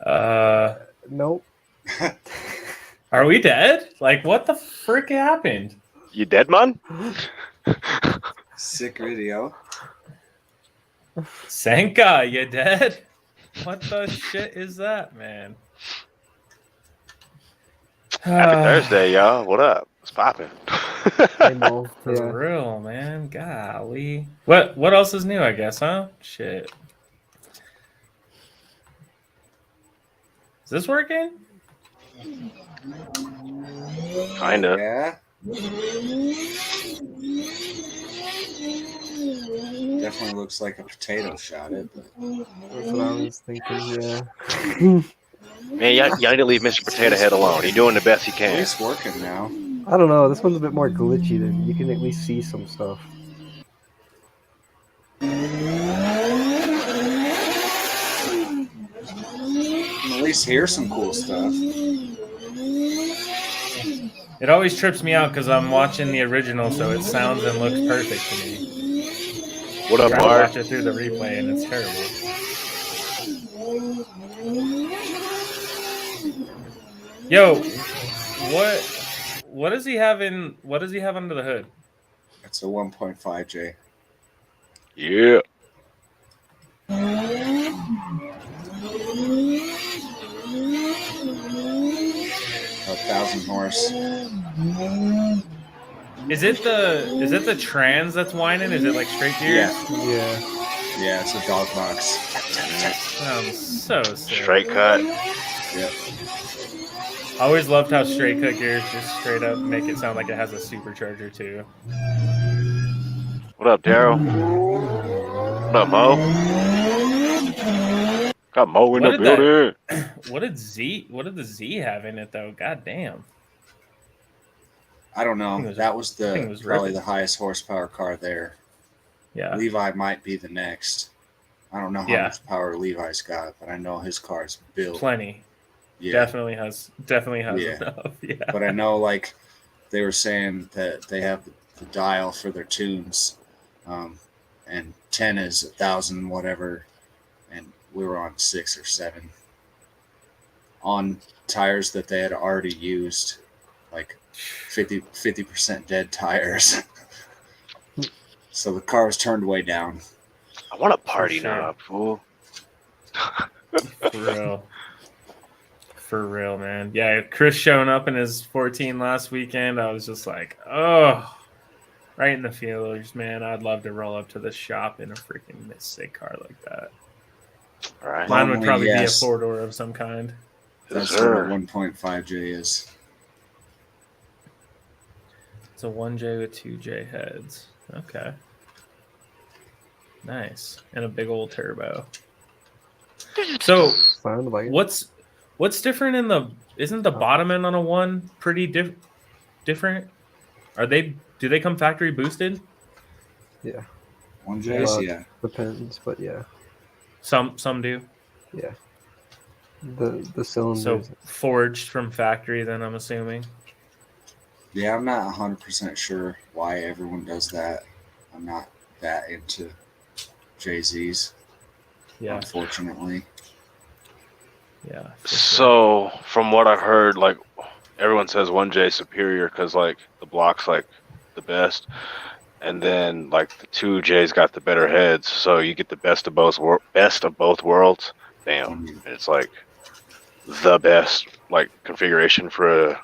Nope. Are we dead? Like, what the frick happened? You dead, man? Sick video. Senka, you dead? What the shit is that, man? Happy Thursday, y'all. What up? What's popping? I know. For Yeah. real, man. Golly. What else is new, I guess, huh? Shit. Is this working? Kinda. Yeah. Definitely looks like a potato shot it, but That's what I was thinking. Yeah. Man, y'all need to leave Mr. Potato Head alone. He's doing the best he at can. least working now. I don't know. This one's a bit more glitchy than you can at least see some stuff. At least hear some cool stuff. It always trips me out because I'm watching the original, so it sounds and looks perfect to me. What up, I try to Bart? watch it through the replay, and it's terrible. Yo, what does he have in? What does he have under the hood? It's a 1.5J. Yeah. A 1,000 horse. Is it the trans that's whining? Is it like straight gears? Yeah. Yeah. Yeah, it's a dog box. Sounds so sick. Straight cut. Yep. I always loved how straight cut gears just straight up make it sound like it has a supercharger too. What up, Daryl? What up, Mo? Got Mo in the building. What did the Z have in it though? God damn. I don't know. That was thing was probably ripping. the highest horsepower car there. Yeah. Levi might be the next. I don't know how much power Levi's got, but I know his car's built. Plenty. Yeah. Definitely has Yeah. enough. Yeah. But I know, like, they were saying that they have the dial for their tunes, and 10 is 1,000 whatever, and we were on 6 or 7 on tires that they had already used, like 50% dead tires. So the car was turned way down. I want to party For sure. now, fool. For real, man. Yeah, Chris showing up in his 14 last weekend, I was just like, oh, right in the feelers, man. I'd love to roll up to the shop in a freaking sick car like that. All right. Mine would probably Yes. be a 4-door of some kind. That's Yes, what a sir. 1.5J is. It's a 1J with 2J heads. Okay. Nice. And a big old turbo. So Sound like it. what's different in the isn't the bottom end on a 1 pretty different? Do they come factory boosted? Yeah. 1Js, yeah. Depends, but yeah. Some do. Yeah. The cylinders. So forged from factory then I'm assuming. Yeah, I'm not 100% sure why everyone does that. I'm not that into Jay-Z's, Yeah. unfortunately. Yeah. for sure. So, from what I heard, like, everyone says 1J superior because, like, the block's, like, the best. And then, like, the 2J's got the better heads. So, you get the best of both worlds. Damn. And it's, like, the best, like, configuration for a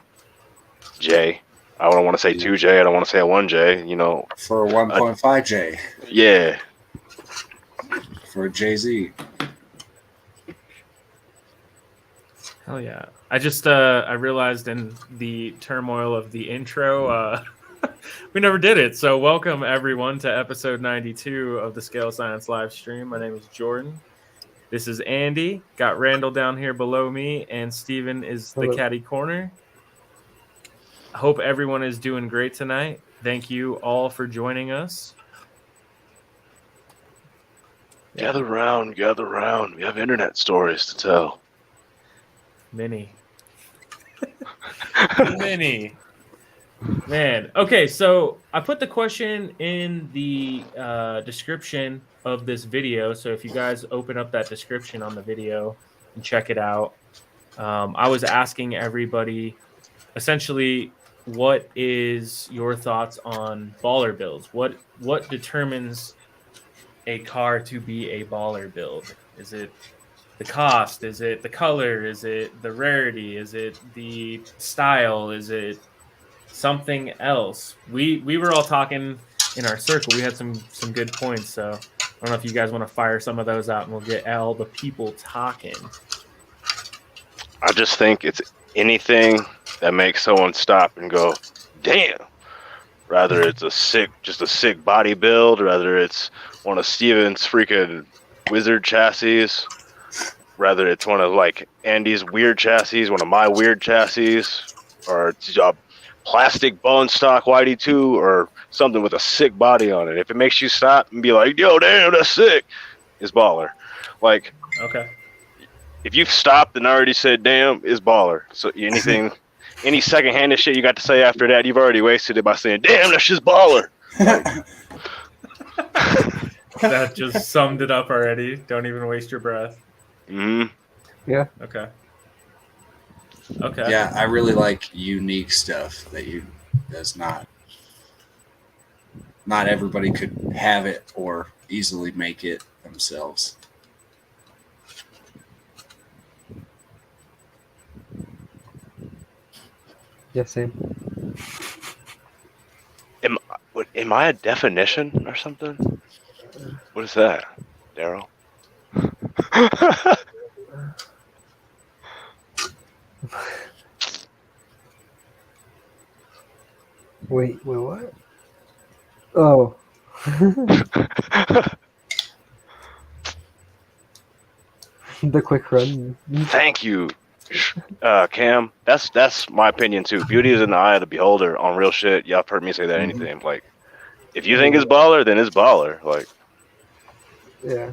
J. I don't want to say 2J. I don't want to say a 1J, you know. For a 1.5J. Yeah. For a Jay-Z. Hell yeah. I just I realized in the turmoil of the intro we never did it. So welcome everyone to episode 92 of the Scale Science live stream. My name is Jordan. This is Andy. Got Randall down here below me, and Steven is the Hello. caddy corner. I hope everyone is doing great tonight. Thank you all for joining us. Gather round, gather round. We have internet stories to tell. Many. Many. Man. Okay, so I put the question in the description of this video. So if you guys open up that description on the video, and check it out. I was asking everybody, essentially, what is your thoughts on baller builds? What determines a car to be a baller build? Is it the cost? Is it the color? Is it the rarity? Is it the style? Is it something else? We were all talking in our circle. We had some good points. So I don't know if you guys want to fire some of those out, and we'll get all the people talking. I just think it's anything that makes someone stop and go, damn. Rather it's just a sick body build, rather it's one of Steven's freaking wizard chassis, rather it's one of like Andy's weird chassis, one of my weird chassis, or it's a plastic bone stock YD2 or something with a sick body on it. If it makes you stop and be like, yo, damn, that's sick, it's baller. Like, Okay. if you've stopped and already said damn, it's baller. So anything, any secondhand shit you got to say after that, you've already wasted it by saying damn, that's just baller. That just summed it up already. Don't even waste your breath. Mm-hmm. Yeah. Okay. Okay. Yeah, I really like unique stuff that does not everybody could have it or easily make it themselves. Yeah, same. Am I a definition or something? What is that, Daryl? Wait, what? Oh. The quick run. Thank you, Cam. That's my opinion too. Beauty is in the eye of the beholder on real shit. Y'all have heard me say that anything. Like, if you think it's baller, then it's baller. Like, Yeah.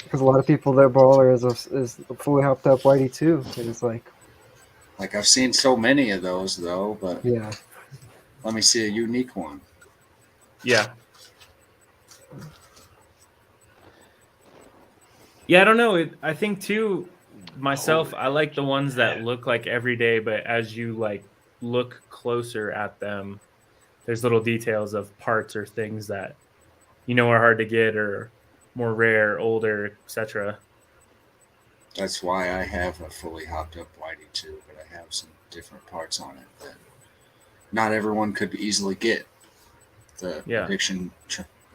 Because a lot of people, their baller is a fully hopped up YD2. And it's like, I've seen so many of those though, but yeah. let me see a unique one. Yeah. Yeah, I don't know. I think too, myself, I like the ones that look like everyday, but as you like look closer at them, there's little details of parts or things that are hard to get or more rare, older, etc. That's why I have a fully hopped up YD2, but I have some different parts on it that not everyone could easily get. The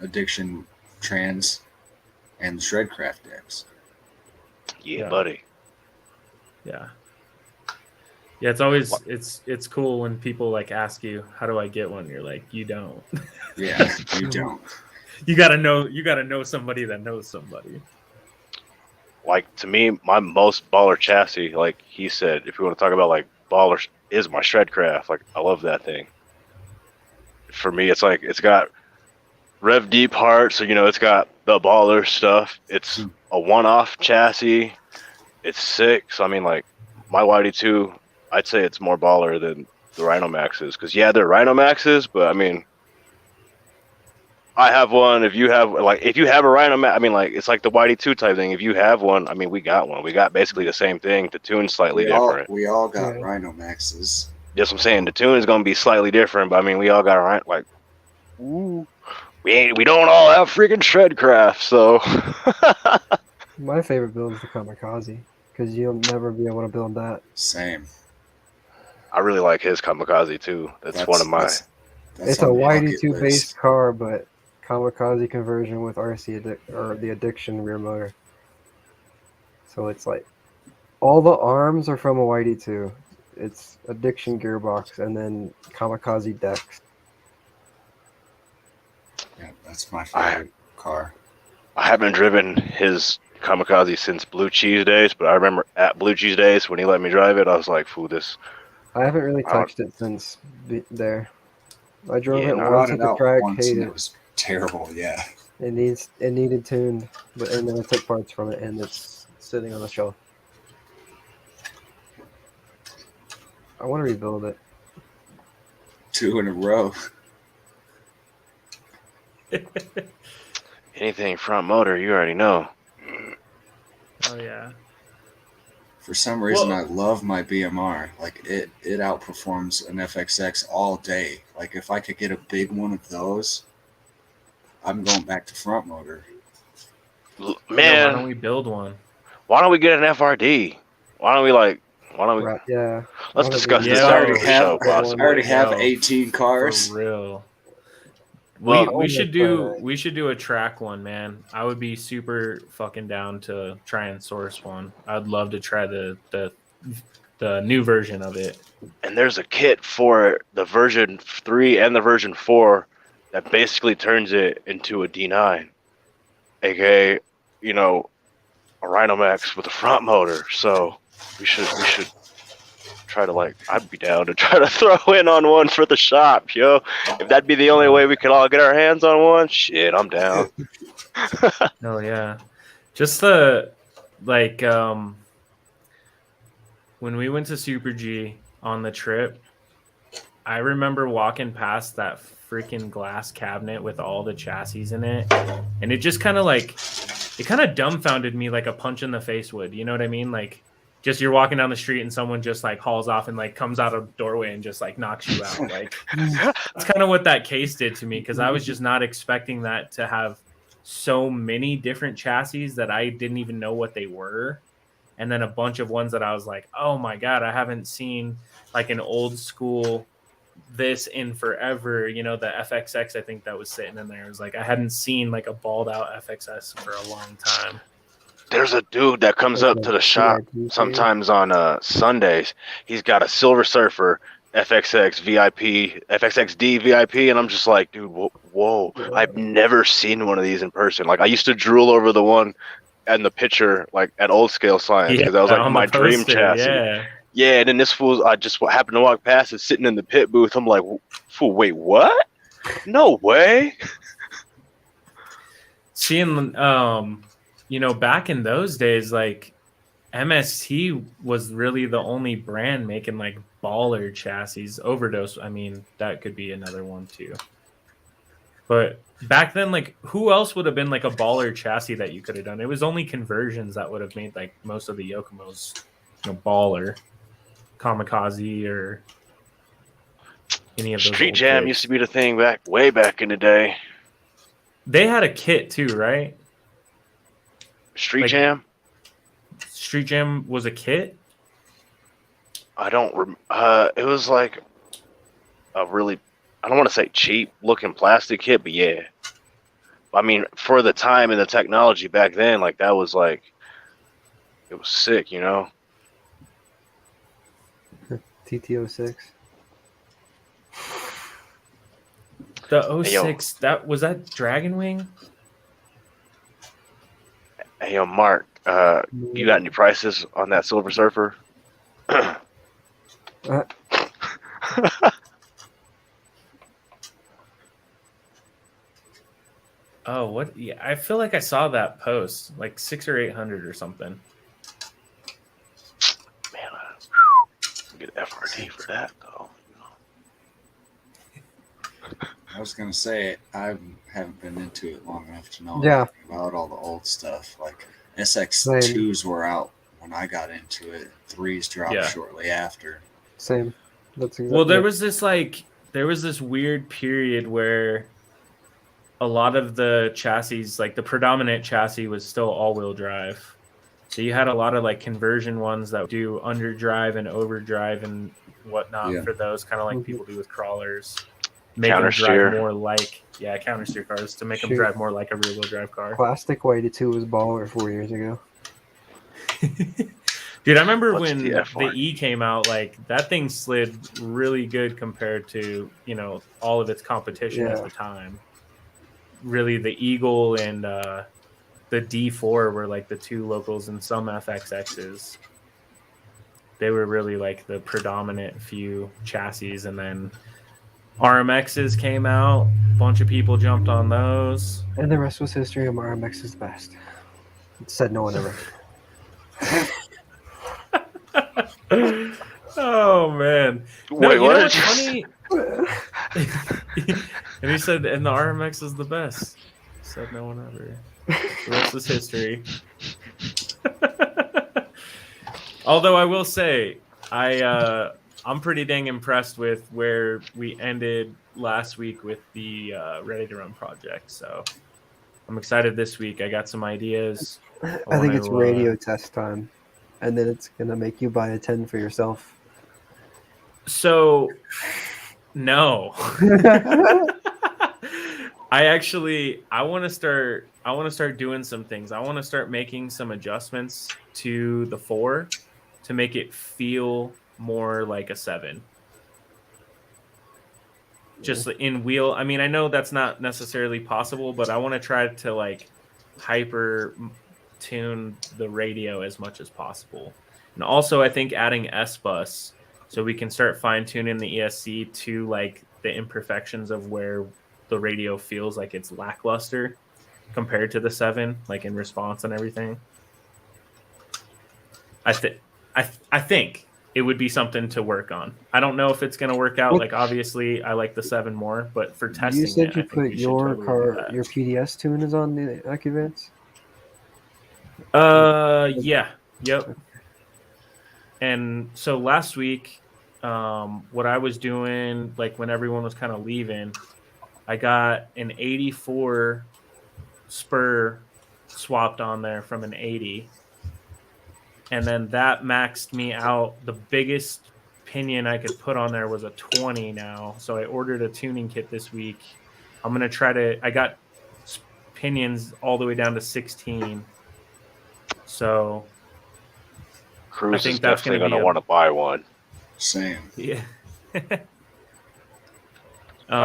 addiction trans and the Shredcraft decks. yeah, buddy. Yeah. Yeah, it's always it's cool when people like ask you, how do I get one? You're like, you don't. Yeah, you don't. You gotta know somebody that knows somebody. Like, to me, my most baller chassis, like he said, if you want to talk about like baller, is my Shredcraft. Like, I love that thing. For me, it's like it's got rev deep heart, so it's got the baller stuff. It's a one-off chassis. It's sick. So I mean, like, my YD2, I'd say it's more baller than the Rhino Maxes, because yeah, they're Rhino Maxes, but I mean, I have one. If you have a Rhino Max, I mean, like, it's like the YD2 type thing. If you have one, I mean, we got one. We got basically the same thing. The tune's slightly different. We all got Rhino Maxes. That's what I'm saying. The tune is gonna be slightly different, but I mean, we all got right. Like, ooh, we don't all have freaking Shredcraft, so. My favorite build is the Kamikaze, because you'll never be able to build that. Same. I really like his Kamikaze too. That's one of my. It's a YD2 based car, but Kamikaze conversion with RC or the Addiction rear motor. So it's like all the arms are from a YD2. It's Addiction gearbox and then Kamikaze decks. Yeah, that's my favorite car. I haven't driven his Kamikaze since Blue Cheese days, but I remember at Blue Cheese days when he let me drive it, I was like, "Foo, this." I haven't really touched it since there. I drove it I once at it the out track, once hated and it. it was terrible. Yeah, It needed tuned, and then I took parts from it, and it's sitting on the shelf. I want to rebuild it. 2 in a row. Anything front motor, you already know. Oh yeah. For some reason, Well- I love my BMR. Like it outperforms an FXX all day. Like if I could get a big one of those, I'm going back to front motor. Yeah, why Man, don't we build one? why don't we get an FRD? Why don't we Right, yeah. let's Why don't discuss we- this Yeah. after I the have- show, I I possibly. already have Yo, 18 cars. For real. Well, we should do almost, we should do a track one, man. I would be super fucking down to try and source one. I'd love to try the new version of it. And there's a kit for the version 3 and the version 4 that basically turns it into a D9, aka, you know, a Rhinomax with a front motor. So we should try to, like, I'd be down to try to throw in on one for the shop, yo. If that'd be the only way we could all get our hands on one, shit, I'm down. Oh yeah, just the like when we went to Super G on the trip, I remember walking past that freaking glass cabinet with all the chassis in it, and it just kind of dumbfounded me like a punch in the face would. You know what I mean? Like, just you're walking down the street and someone just like hauls off and like comes out of the doorway and just like knocks you out. Like, that's kind of what that case did to me, because I was just not expecting that to have so many different chassis that I didn't even know what they were. And then a bunch of ones that I was like, oh my God, I haven't seen like an old school this in forever. You know, the FXX, I think that was sitting in there. It was like, I hadn't seen like a balled out FXS for a long time. There's a dude that comes up to the shop sometimes on Sundays. He's got a Silver Surfer FXX VIP, FXXD VIP, and I'm just like, dude, whoa. I've never seen one of these in person. Like, I used to drool over the one and the picture, like, at Old Scale Science, because that was like on my the dream poster, chassis. Yeah, and then this fool, I just happened to walk past and sitting in the pit booth. I'm like, fool, wait, what? No way. Seeing, you know, back in those days, like MST was really the only brand making like baller chassis. Overdose, I mean, that could be another one too. But back then, like, who else would have been like a baller chassis that you could have done? It was only conversions that would have made like most of the Yokomos, you know, baller, Kamikaze, or any of those. Street Jam used to be the thing way back in the day. They had a kit too, right? Street Like- Jam? Street Jam was a kit. I don't it was like a really, I don't want to say cheap looking plastic kit, but yeah. I mean, for the time and the technology back then, like, that was like, it was sick, you know? TT06. The Hey, yo. 06, that was that Dragon Wing? Hey, yo, Mark, you got any prices on that Silver Surfer? Oh, what? Yeah, I feel like I saw that post, like 600 or 800 or something. Man, get FRD for that, though. I was gonna say I haven't been into it long enough to know Yeah. about all the old stuff. Like SX2s were out when I got into it. 3s dropped Yeah. shortly after. Same. That's exactly. Well, there was this weird period where a lot of the chassis, like the predominant chassis, was still all-wheel drive. So you had a lot of like conversion ones that do underdrive and overdrive and whatnot for those, kind of like people do with crawlers. Make them Countersteer. drive more like countersteer cars to make them Shoot. drive more like a rear-wheel drive car. Plastic Whitey 2 was baller 4 years ago. Dude, I remember What's when the F the one? E came out, like that thing slid really good compared to, you know, all of its competition at Yeah. the time. Really, the Eagle and the D4 were like the two locals, and some FXXs. They were really like the predominant few chassis, and then RMXs came out. A bunch of people jumped on those. And the rest was history. And RMX is the best. Said no one ever. Oh man! No, Wait, you what know did what's you funny? And he said, and the RMX is the best. Said no one ever. The rest is history. Although I will say, I'm pretty dang impressed with where we ended last week with the Ready to Run project. So I'm excited this week. I got some ideas. I think it's radio test time, and then it's gonna make you buy a 10 for yourself. So no. I want to start doing some things. I want to start making some adjustments to the 4 to make it feel more like a 7. Just in wheel. I mean, I know that's not necessarily possible, but I want to try to like hyper tune the radio as much as possible. And also I think adding S-Bus so we can start fine tuning the ESC to like the imperfections of where the radio feels like it's lackluster compared to the 7, like in response and everything. I think it would be something to work on. I don't know if it's going to work out. Like, obviously, I like the 7 more, but for testing, you said you I think put we your totally car, your PDS tune is on the AccuVance. Yeah, yep. And so last week, what I was doing, like when everyone was kind of leaving, I got an 84 spur swapped on there from an 80. And then that maxed me out. The biggest pinion I could put on there was a 20 now. So I ordered a tuning kit this week. I'm going to try to, I got pinions all the way down to 16. So Cruz is definitely going to want to buy one. Same. Yeah.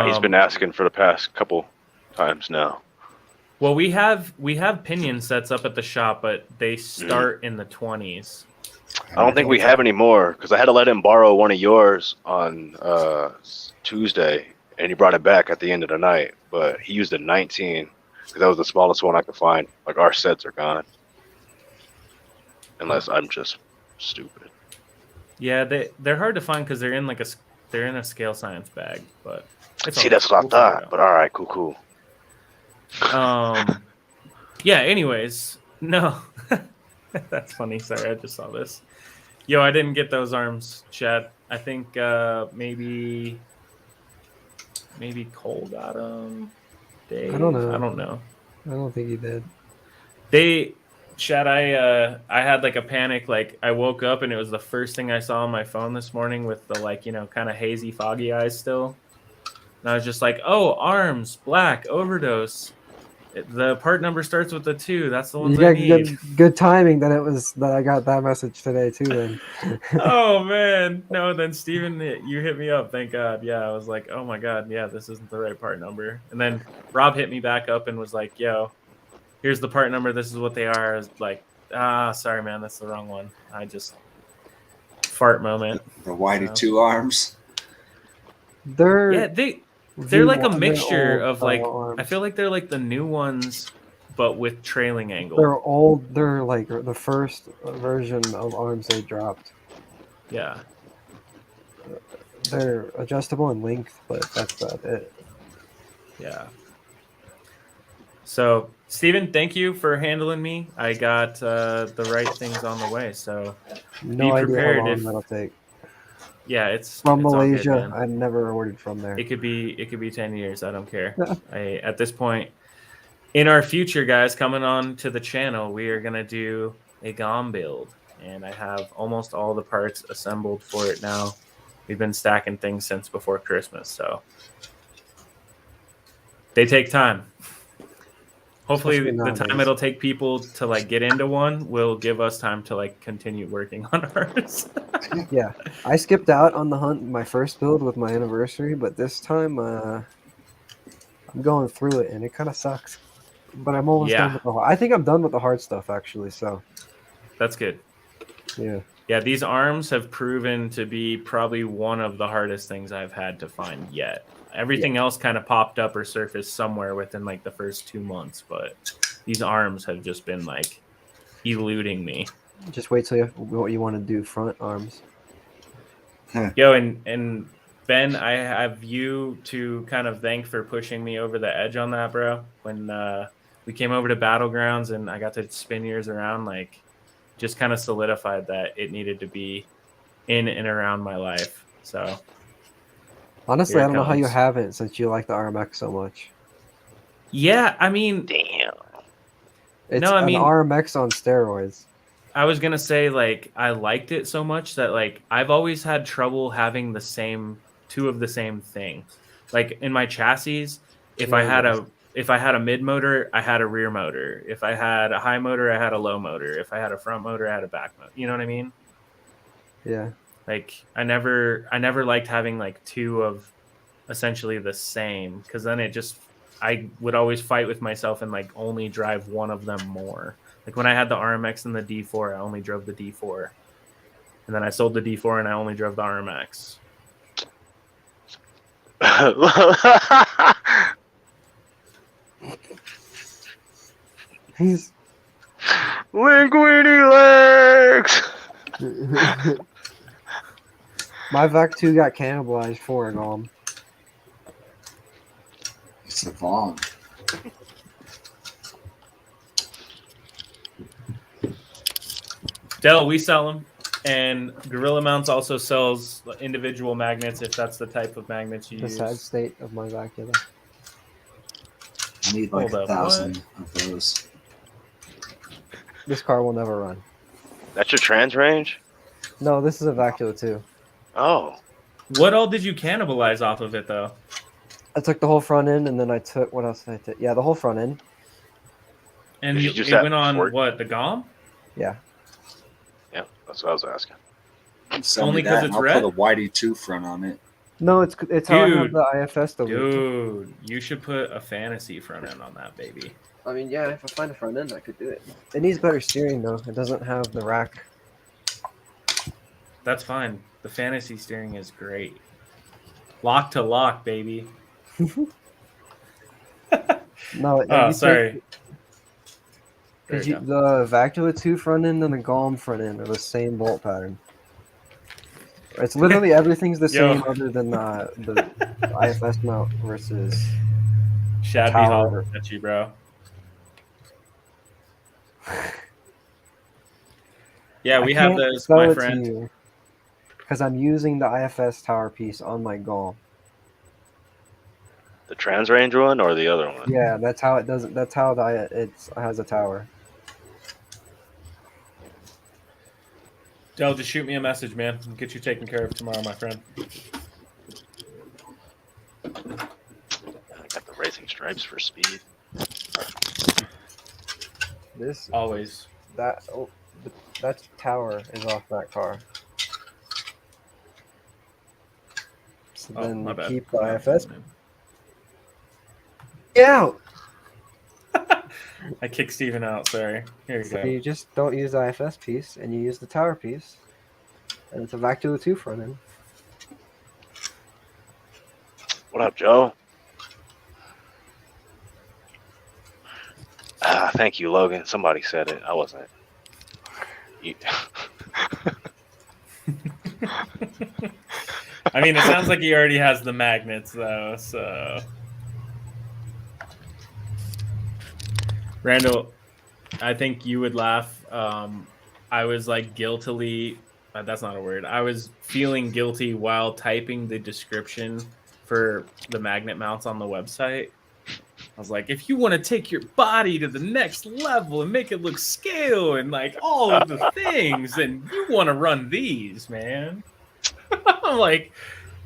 He's been asking for the past couple times now. Well, we have pinion sets up at the shop, but they start in the 20s. I don't think we have any more because I had to let him borrow one of yours on Tuesday, and he brought it back at the end of the night. But he used a 19 because that was the smallest one I could find. Like, our sets are gone, unless I'm just stupid. Yeah, they're hard to find because they're in a scale science bag. But see, that's what I thought. But all right, cool. Yeah, anyways, no. That's funny. Sorry, I just saw this. Yo, I didn't get those arms, Chad. I think maybe Cole got them. Dave? I don't know. I don't think he did. Chad, I had like a panic. Like, I woke up and it was the first thing I saw on my phone this morning with the kind of hazy, foggy eyes still. And I was just like, oh, arms, black, overdose. The part number starts with a 2. That's the ones I need. Good timing that I got that message today too. Then. Oh man, no. Then Steven, you hit me up. Thank God. Yeah, I was like, oh my God, yeah, this isn't the right part number. And then Rob hit me back up and was like, yo, here's the part number. This is what they are. I was like, sorry, man, that's the wrong one. I just fart moment. The Whitey 2 arms. They're like a mixture of like arms. I feel like they're like the new ones, but with trailing angle. They're old. They're like the first version of arms they dropped. Yeah. They're adjustable in length, but that's about it. Yeah. So, Steven, thank you for handling me. I got the right things on the way. So, be prepared how long that'll take. Yeah, it's from it's Malaysia. I never ordered from there. It could be 10 years. I don't care. At this point, in our future, guys, coming on to the channel, we are gonna do a GOM build, and I have almost all the parts assembled for it now. We've been stacking things since before Christmas, so they take time. Hopefully, the time it'll take people to like get into one will give us time to like continue working on ours. Yeah, I skipped out on the hunt my first build with my anniversary, but this time I'm going through it and it kind of sucks. But I'm almost done with I think I'm done with the hard stuff actually. So that's good. Yeah. Yeah, these arms have proven to be probably one of the hardest things I've had to find yet. Everything else kind of popped up or surfaced somewhere within like the first 2 months, but these arms have just been like eluding me. Just wait till what you want to do front arms. Yo, and Ben, I have you to kind of thank for pushing me over the edge on that, bro. When we came over to Battlegrounds and I got to spin yours around, like just kind of solidified that it needed to be in and around my life. So Honestly, Here I it don't know how you comes. haven't since you like the RMX so much. yeah, I mean, Damn. It's No, I an mean- RMX on steroids. I was gonna say like I liked it so much that like I've always had trouble having the same two of the same thing. Like in my chassis, if I had a mid motor, I had a rear motor. If I had a high motor, I had a low motor. If I had a front motor, I had a back motor. You know what I mean? Yeah. Like I never liked having like two of essentially the same because then I would always fight with myself and like only drive one of them more. Like when I had the RMX and the D4, I only drove the D4. And then I sold the D4 and I only drove the RMX. He's Linguini legs. my VAC 2 got cannibalized for a GOM. It's a Vaughn. Dell, we sell them. And Gorilla Mounts also sells individual magnets if that's the type of magnets you The use. sad state of my VAC. I need like Hold up, 1,000 of those. This car will never run. That's your trans range? No, this is a Vacula too. Oh. What all did you cannibalize off of it though? I took the whole front end, and then I took what else did I take? Yeah, the whole front end. And Did you it just have went on Ford? what, the GOM? Yeah. Yeah, that's what I was asking. Send Only me 'cause that, it's and red? I'll put a YD2 front on it. No, it's how I have Dude. the IFS deleted. Dude, you should put a fantasy front end on that baby. I mean, yeah, if I find a front end, I could do it. It needs better steering though. It doesn't have the rack. That's fine. The fantasy steering is great. Lock to lock, baby. No, Oh, sorry. There Because you go. the Vacula 2 front end and the GOM front end are the same bolt pattern. It's literally everything's the Yo. same other than the IFS mount versus. Shabby tower. Hall at you, bro. Yeah, we have those, my friend. Because I'm using the IFS tower piece on my GOM. The trans range one or the other one? Yeah, that's how it does it. That's how it has a tower. Dell, just shoot me a message, man. I'll get you taken care of tomorrow, my friend. I got the racing stripes for speed. This Always. that tower is off that car. So Oh, then my you bad. keep the IFS. Get out! I kicked Steven out, sorry. Here you So go. you just don't use the IFS piece, and you use the tower piece, and it's a Vacula 2 front end. What up, Joe? Thank you, Logan. Somebody said it. I wasn't. You... I mean, it sounds like he already has the magnets, though, so... Randall, I think you would laugh. I was like guiltily, that's not a word. I was feeling guilty while typing the description for the magnet mounts on the website. I was like, if you want to take your body to the next level and make it look scale and like all of the things, then you want to run these, man. I'm like,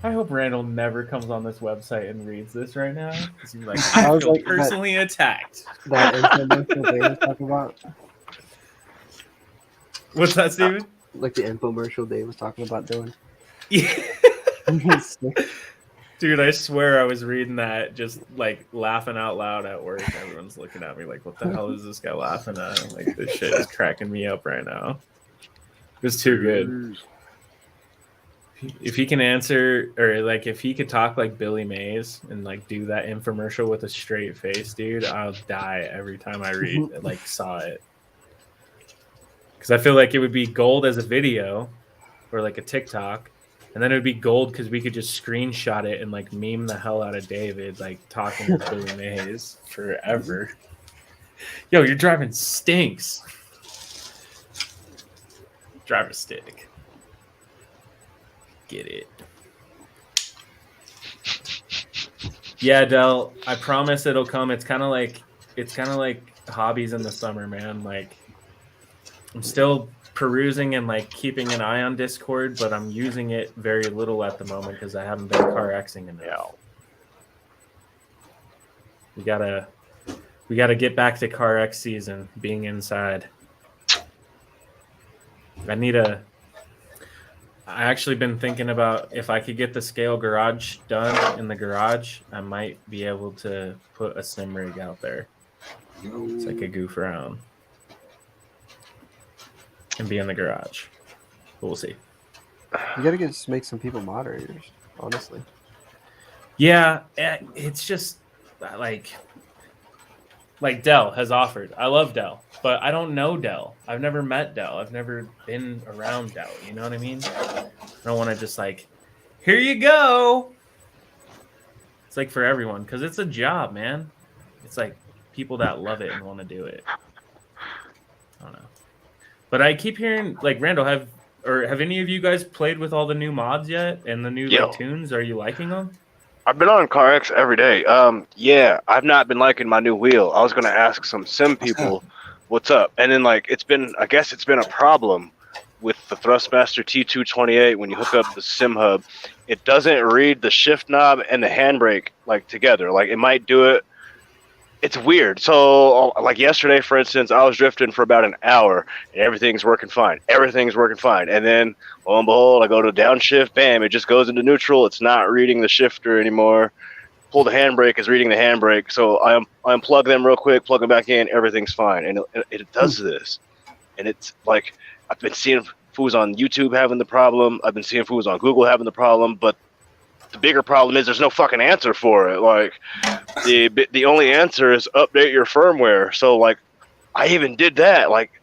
I hope Randall never comes on this website and reads this right now. Because he's like, I feel like, personally attacked. That infomercial Dave was talking about. What's that, Steven? Like the infomercial Dave was talking about doing. Yeah. Dude, I swear I was reading that just like laughing out loud at work. Everyone's looking at me like, what the hell is this guy laughing at? I'm like, this shit is cracking me up right now. It's too good. If he can answer, or like if he could talk like Billy Mays and like do that infomercial with a straight face, dude, I'll die every time I saw it. Because I feel like it would be gold as a video or like a TikTok, and then it would be gold because we could just screenshot it and like meme the hell out of David like talking to Billy Mays forever. Yo, your driving stinks. Driver stick. Get it. Yeah, Del, I promise it'll come. It's kind of like hobbies in the summer, man. Like I'm still perusing and like keeping an eye on Discord, but I'm using it very little at the moment because I haven't been car Xing enough. Yeah. We gotta get back to car X season, being inside. I actually been thinking about if I could get the scale garage done in the garage, I might be able to put a sim rig out there so I could goof around and be in the garage. But we'll see. You gotta just make some people moderators, honestly. Yeah, it's just like Dell has offered. I love Dell, but I don't know Dell. I've never met Dell. I've never been around Dell. You know what I mean? I don't want to just like, here you go. It's like for everyone because it's a job, man. It's like people that love it and want to do it. I don't know. But I keep hearing like Randall, have any of you guys played with all the new mods yet and the new like, tunes? Are you liking them? I've been on CarX every day. Yeah, I've not been liking my new wheel. I was gonna ask some sim people, what's up? And then like I guess it's been a problem with the Thrustmaster T228 when you hook up the sim hub. It doesn't read the shift knob and the handbrake like together. Like it might do it. It's weird. So like yesterday, for instance, I was drifting for about an hour and everything's working fine. And then lo and behold, I go to downshift, bam, it just goes into neutral. It's not reading the shifter anymore. Pull the handbrake, is reading the handbrake. So I unplug them real quick, plug them back in, everything's fine. And it does this. And it's like, I've been seeing fools on YouTube having the problem. I've been seeing fools on Google having the problem, but the bigger problem is there's no fucking answer for it. Like the only answer is update your firmware. So like I even did that. Like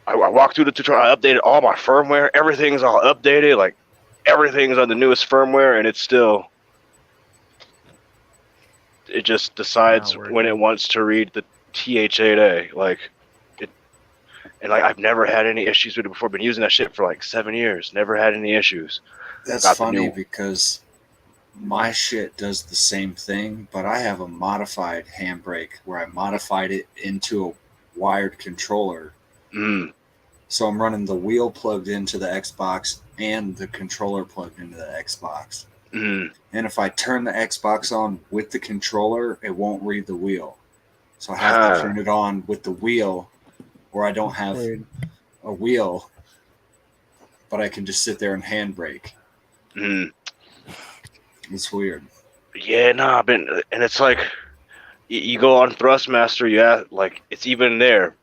I walked through the tutorial, I updated all my firmware. Everything's all updated. Like everything's on the newest firmware, and it just decides when it wants to read the TH8A. Like it, and like I've never had any issues with it before. Been using that shit for like 7 years. Never had any issues. That's funny because my shit does the same thing, but I have a modified handbrake where I modified it into a wired controller. So I'm running the wheel plugged into the Xbox and the controller plugged into the Xbox. And if I turn the Xbox on with the controller, it won't read the wheel. So I have to turn it on with the wheel, or I don't have a wheel, but I can just sit there and handbrake. It's weird. Yeah, nah, and it's like you go on Thrustmaster, yeah, like it's even there.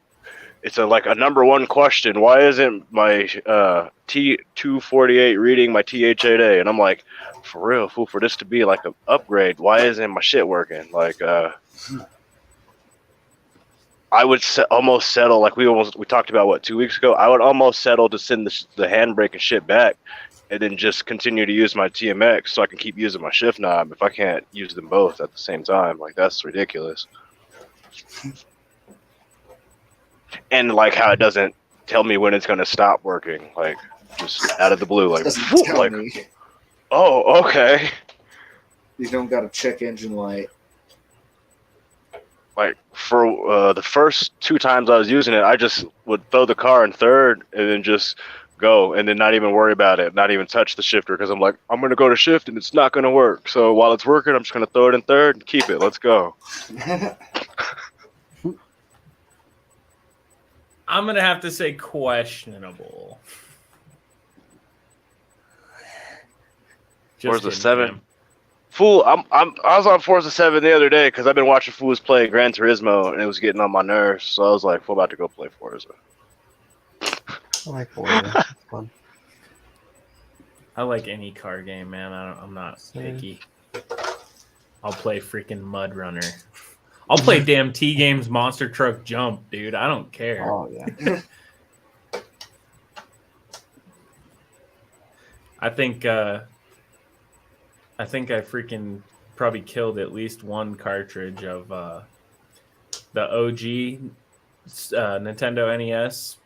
It's like a number one question. Why isn't my T248 reading my TH8A? And I'm like, for real, fool, for this to be like an upgrade, why isn't my shit working? Like, I would almost settle, like we talked about, what, 2 weeks ago? I would almost settle to send the handbrake and shit back and then just continue to use my TMX so I can keep using my shift knob if I can't use them both at the same time. Like, that's ridiculous. And like how it doesn't tell me when it's going to stop working, like just out of the blue, like, like me. Oh, okay. You don't got a check engine light. Like for the first 2 times I was using it, I just would throw the car in third and then just go and then not even worry about it, not even touch the shifter, because I'm like, I'm going to go to shift and it's not going to work. So while it's working, I'm just going to throw it in third and keep it. Let's go. I'm going to have to say questionable. Forza 7. Fool, I was on Forza 7 the other day because I've been watching fools play Gran Turismo and it was getting on my nerves. So I was like, we're about to go play Forza. I like Forza. It's fun. I like any car game, man. I'm not picky. I'll play freaking Mud Runner. I'll play damn T Games Monster Truck Jump, dude. I don't care. Oh yeah. I think I freaking probably killed at least one cartridge of the OG Nintendo NES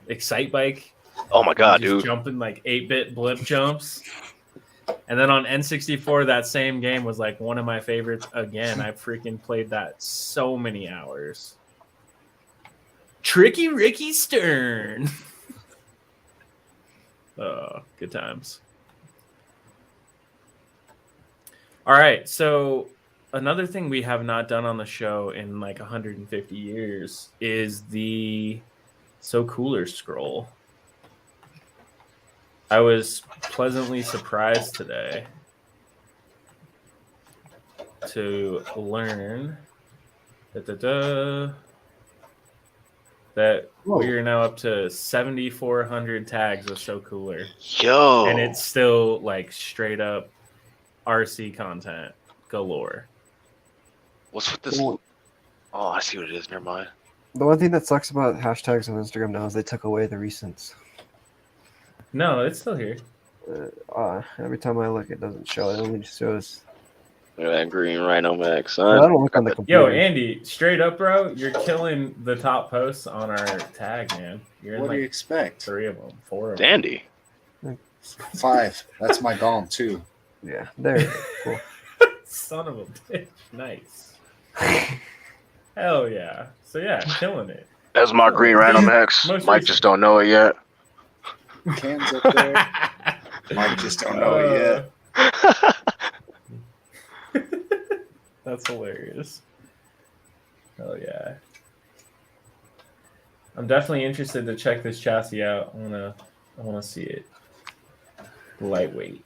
Excite Bike Oh my god, just dude! jumping like 8-bit blip jumps. And then on N64, that same game was like one of my favorites again. I freaking played that so many hours. Tricky Ricky Stern. Oh, good times. All right, so another thing we have not done on the show in like 150 years is the So Cooler scroll. I was pleasantly surprised today to learn that Whoa. we are now up to 7,400 tags with So Cooler. Yo, And it's still like straight up RC content galore. what's with this? Well, Oh, I see what it is. Never mind. the one thing that sucks about hashtags on Instagram now is they took away the recents. No, it's still here. Every time I look, it doesn't show. It only just shows. Look at that green Rhino Max, Well, I son. don't look on the computer. Yo, Andy, straight up, bro, you're killing the top posts on our tag, man. You're in What do you like expect? 3 of them, 4 of them. Dandy. 5. That's my golem too. Yeah, there you go. Cool. Son of a bitch. Nice. Hell yeah. So yeah, killing it. That's my green Rhino Max. Most Mike recent. just don't know it yet. Cans up there. Mike just don't know it yet. That's hilarious. Hell yeah. I'm definitely interested to check this chassis out. I wanna see it. Lightweight.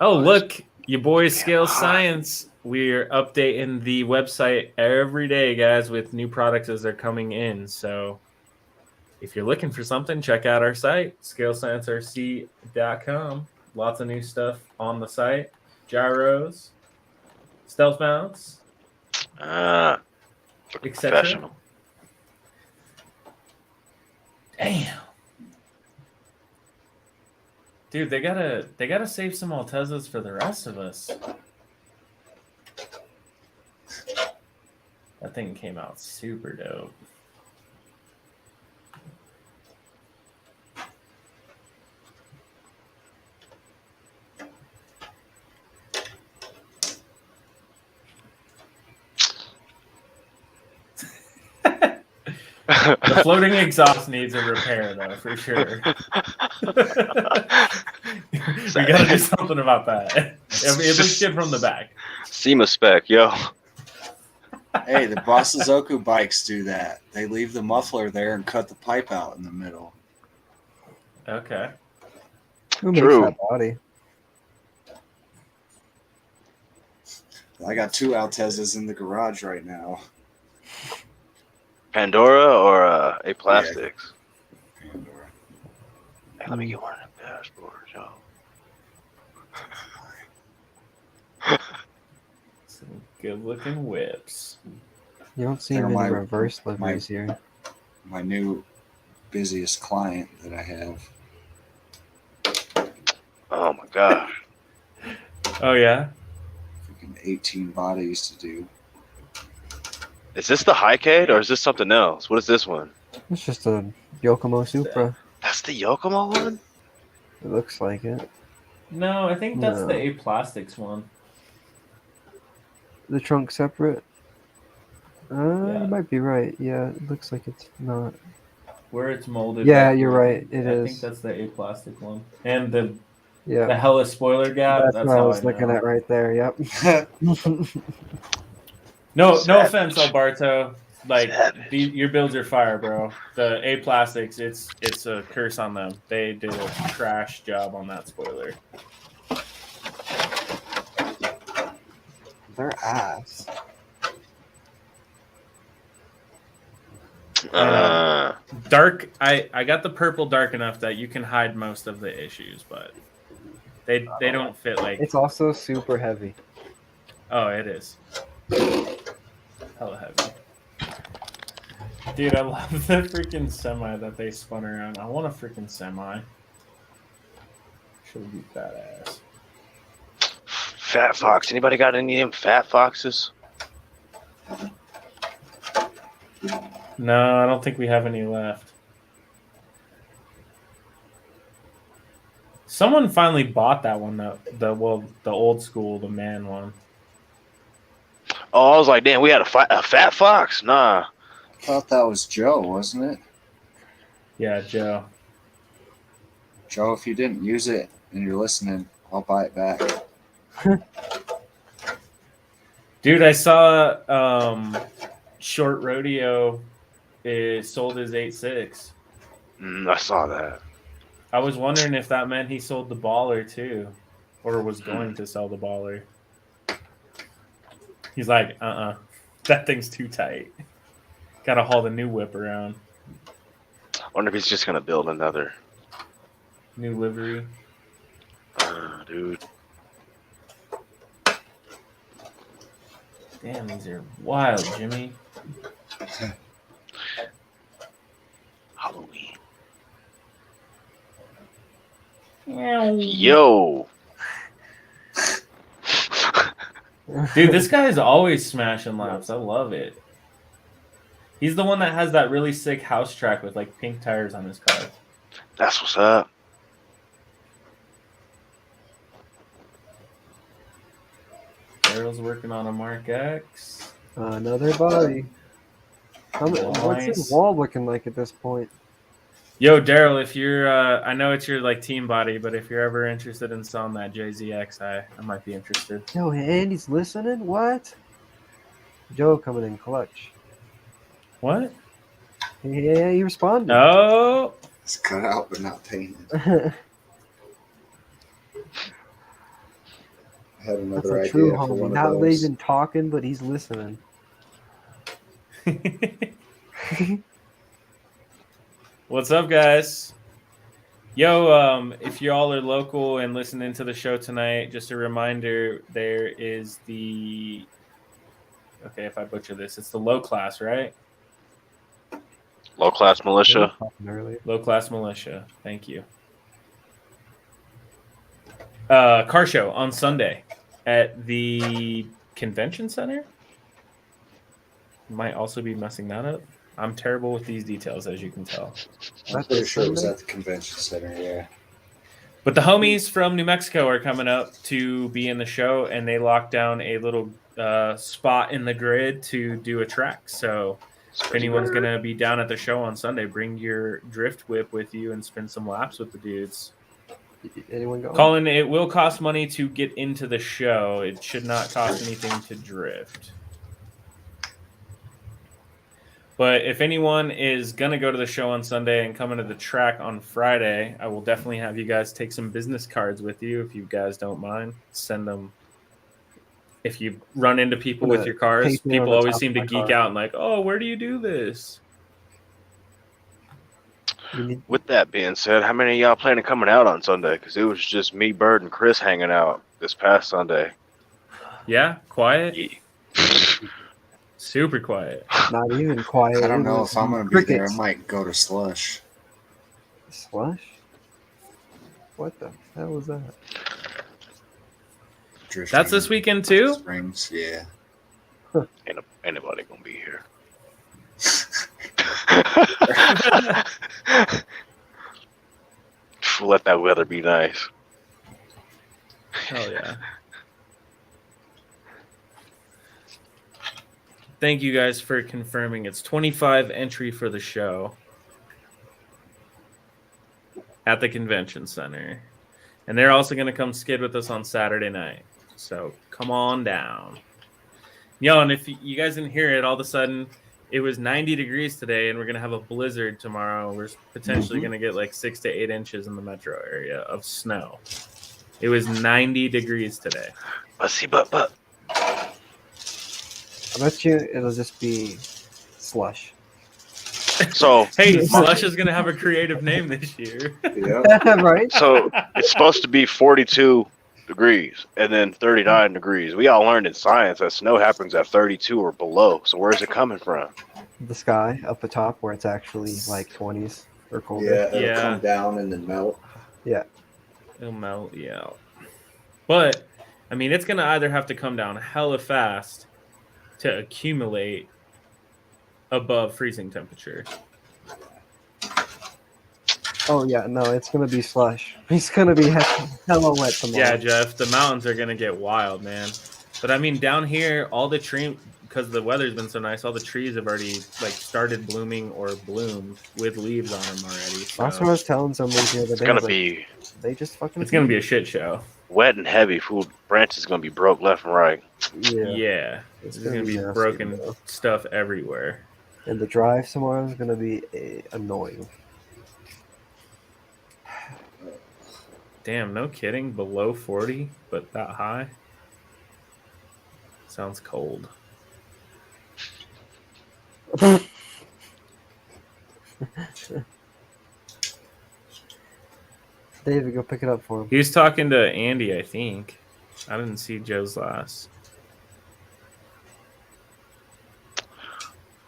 Oh, look, your boy Scale Science. We're updating the website every day, guys, with new products as they're coming in. So if you're looking for something, check out our site, scalesciencerc.com. Lots of new stuff on the site. Gyros, stealth mounts, etc. Professional. Damn. Dude, they gotta save some Altezas for the rest of us. That thing came out super dope. The floating exhaust needs a repair, though, for sure. We gotta do something about that. At least get from the back. SEMA spec, yo. Hey, the Basazoku bikes do that. They leave the muffler there and cut the pipe out in the middle. Okay. Who makes True. that body? I got 2 Altezas in the garage right now. Pandora or A Plastics? Pandora. Hey, let me get one of them dashboards, yo. Some good looking whips. You don't see They're many my- reverse liveries here. My new busiest client that I have. Oh my gosh. Oh yeah. Freaking 18 bodies to do. Is this the Highcade or is this something else? What is this one? It's just a Yokomo Supra. That's the Yokomo one? It looks like it. No, I think that's No. the A Plastics one. The trunk separate? Yeah. You might be right. Yeah, it looks like it's not. Where it's molded. Yeah, backward. you're right. It I is. think that's the A Plastic one. And the Yeah, hella spoiler gap. that's That's what I how was looking know. at right there. Yep. No Savage. offense, Alberto. Like Savage. your builds are fire, bro. The A Plastics, it's a curse on them. They did a trash job on that spoiler. They're ass. Dark. I got the purple dark enough that you can hide most of the issues, but they don't fit like. It's also super heavy. Oh, it is. Hella heavy. Dude, I love the freaking semi that they spun around. I want a freaking semi. Should be badass. Fat Fox. Anybody got any of them Fat Foxes? No, I don't think we have any left. Someone finally bought that one, the old school, the man one. Oh, I was like, damn, we had a fat fox. Nah. I thought that was Joe, wasn't it? Yeah, Joe. Joe, if you didn't use it and you're listening, I'll buy it back. Dude, I saw Short Rodeo sold his 8.6. I saw that. I was wondering if that meant he sold the Baller too, or was going to sell the Baller. He's like, that thing's too tight. Gotta haul the new whip around. I wonder if he's just gonna build another. New livery. Dude. Damn, these are wild, Jimmy. Halloween. Yo. Dude, this guy is always smashing laps. I love it. He's the one that has that really sick house track with like pink tires on his car. That's what's up. Daryl's working on a Mark X. Another body. What's his wall looking like at this point? Yo, Daryl, if you're, I know it's your like team body, but if you're ever interested in selling that JZX, I might be interested. Yo, Andy's listening? What? Joe coming in clutch. What? Yeah, he responded. Oh. It's cut out but not painted. That's I had another a idea true for homie. one Not of those. even talking, but he's listening. What's up, guys? Yo, if y'all are local and listening to the show tonight, just a reminder, there is the... Okay, if I butcher this, it's the low class, right? Low class militia. Low class militia. Thank you. Car show on Sunday at the convention center. Might also be messing that up. I'm terrible with these details, as you can tell. I'm pretty sure it was at the convention center, yeah. But the homies from New Mexico are coming up to be in the show, and they locked down a little spot in the grid to do a track. So if anyone's going to be down at the show on Sunday, bring your drift whip with you and spin some laps with the dudes. Anyone going? Colin, it will cost money to get into the show. It should not cost anything to drift. But if anyone is going to go to the show on Sunday and come into the track on Friday, I will definitely have you guys take some business cards with you if you guys don't mind. Send them. If you run into people with your cars, people always seem to geek out and like, oh, where do you do this? With that being said, how many of y'all planning coming out on Sunday? Because it was just me, Bird, and Chris hanging out this past Sunday. Yeah, quiet. Yeah. Super quiet. Not even quiet. I don't know if I'm going to be there. I might go to Slush. Slush? What the hell was that? Drifting That's this weekend too? Springs, yeah. Ain't anybody going to be here. Let that weather be nice. Hell yeah. Thank you guys for confirming. It's 25 entry for the show at the convention center. And they're also going to come skid with us on Saturday night. So come on down. Yo, and if you guys didn't hear it, all of a sudden it was 90 degrees today, and we're going to have a blizzard tomorrow. We're potentially going to get like 6 to 8 inches in the metro area of snow. It was 90 degrees today. But. I bet you it'll just be Slush. So hey, Slush is gonna have a creative name this year. Yeah. Right? So it's supposed to be 42 degrees and then 39 degrees. We all learned in science that snow happens at 32 or below. So where's it coming from? The sky up the top where it's actually like 20s or colder. Yeah, it'll come down and then melt. Yeah. It'll melt, yeah. But I mean, it's gonna either have to come down hella fast to accumulate above freezing temperature. Oh yeah, no, it's gonna be slush. It's gonna be hella wet tomorrow. Yeah, Jeff, the mountains are gonna get wild, man. But I mean, down here, all the tree, because the weather's been so nice, all the trees have already like started blooming or bloomed with leaves on them already. So That's what I was telling somebody the other It's day. gonna Like, be they just fucking. it's gonna be a shit show. wet and heavy. Food branches gonna be broke left and right. Yeah, It's there's gonna be nasty, broken bro. stuff everywhere. And the drive tomorrow is gonna be annoying. Damn, no kidding. Below 40, but that high. Sounds cold. David, go pick it up for him. He was talking to Andy, I think. I didn't see Joe's last.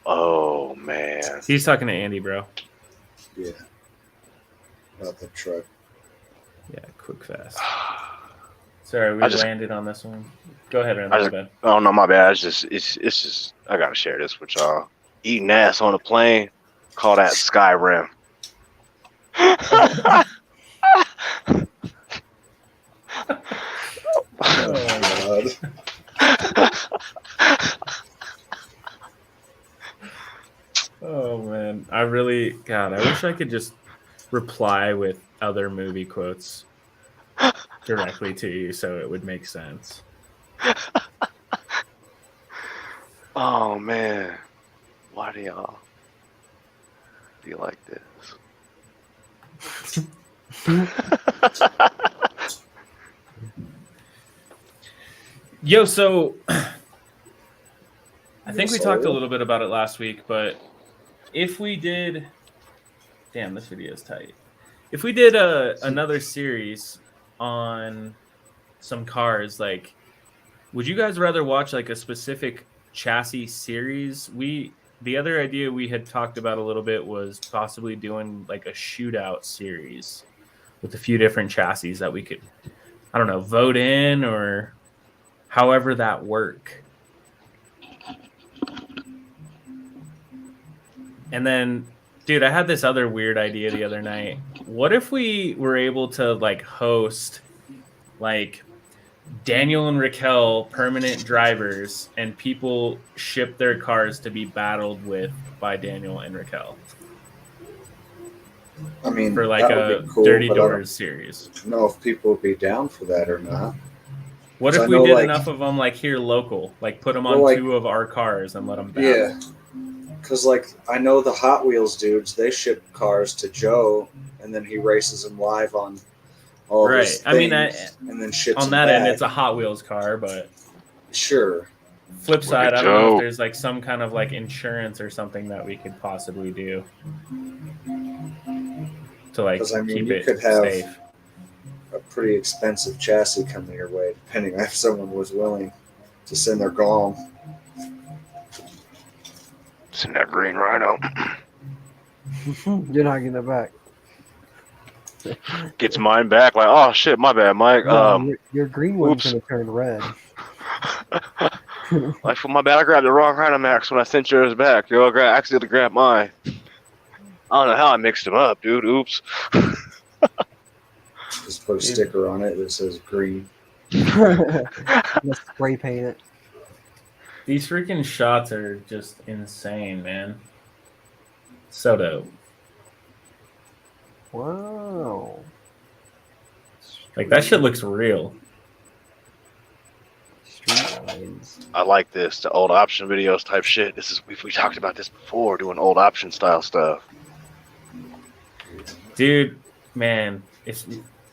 Oh man. He's talking to Andy, bro. Yeah. About the truck. Yeah, quick fast. Sorry, we landed on this one. Go ahead, Randy. I just- Oh no, my bad. It's just I gotta share this with y'all. Eating ass on a plane. Call that Skyrim. Oh, God. Oh man, I wish I could just reply with other movie quotes directly to you so it would make sense. Oh man. Why do y'all be like this? Yo, so I think we talked a little bit about it last week, but if we did, damn, this video is tight. If we did another series on some cars, like, would you guys rather watch like a specific chassis series? The other idea we had talked about a little bit was possibly doing like a shootout series with a few different chassis that we could, I don't know, vote in or however that work. And then, dude, I had this other weird idea the other night. What if we were able to like host like Daniel and Raquel permanent drivers and people ship their cars to be battled with by Daniel and Raquel I mean, for like that a would be cool, Dirty but Doors series? I don't know if people would be down for that or not. What So if I we know, did like- enough of them like here local, like put them on Well, like- two of our cars and let them battle? Yeah. Because, like, I know the Hot Wheels dudes, they ship cars to Joe, and then he races them live on all of his Right. I mean, things, and then ships on them that end, back. it's a Hot Wheels car, but Sure. flip Look side, at I don't know Joe. if there's like some kind of like insurance or something that we could possibly do to like 'Cause, I mean, keep you it could have- safe. A pretty expensive chassis coming your way, depending on if someone was willing to send their gong. It's in that green rhino. You're not getting it back. Gets mine back. Like, oh shit, my bad, Mike. No, your green one's oops. gonna turn red. Like, for my bad, I grabbed the wrong Rhinomax when I sent yours back. Yo, I accidentally grabbed mine. I don't know how I mixed them up, dude. Oops. Just put a sticker on it that says green. Let's spray paint it. These freaking shots are just insane, man. So dope. Wow. Like that shit looks real. Street lines. I like this, the old option videos type shit. This is we talked about this before, doing old option style stuff. Dude, man, if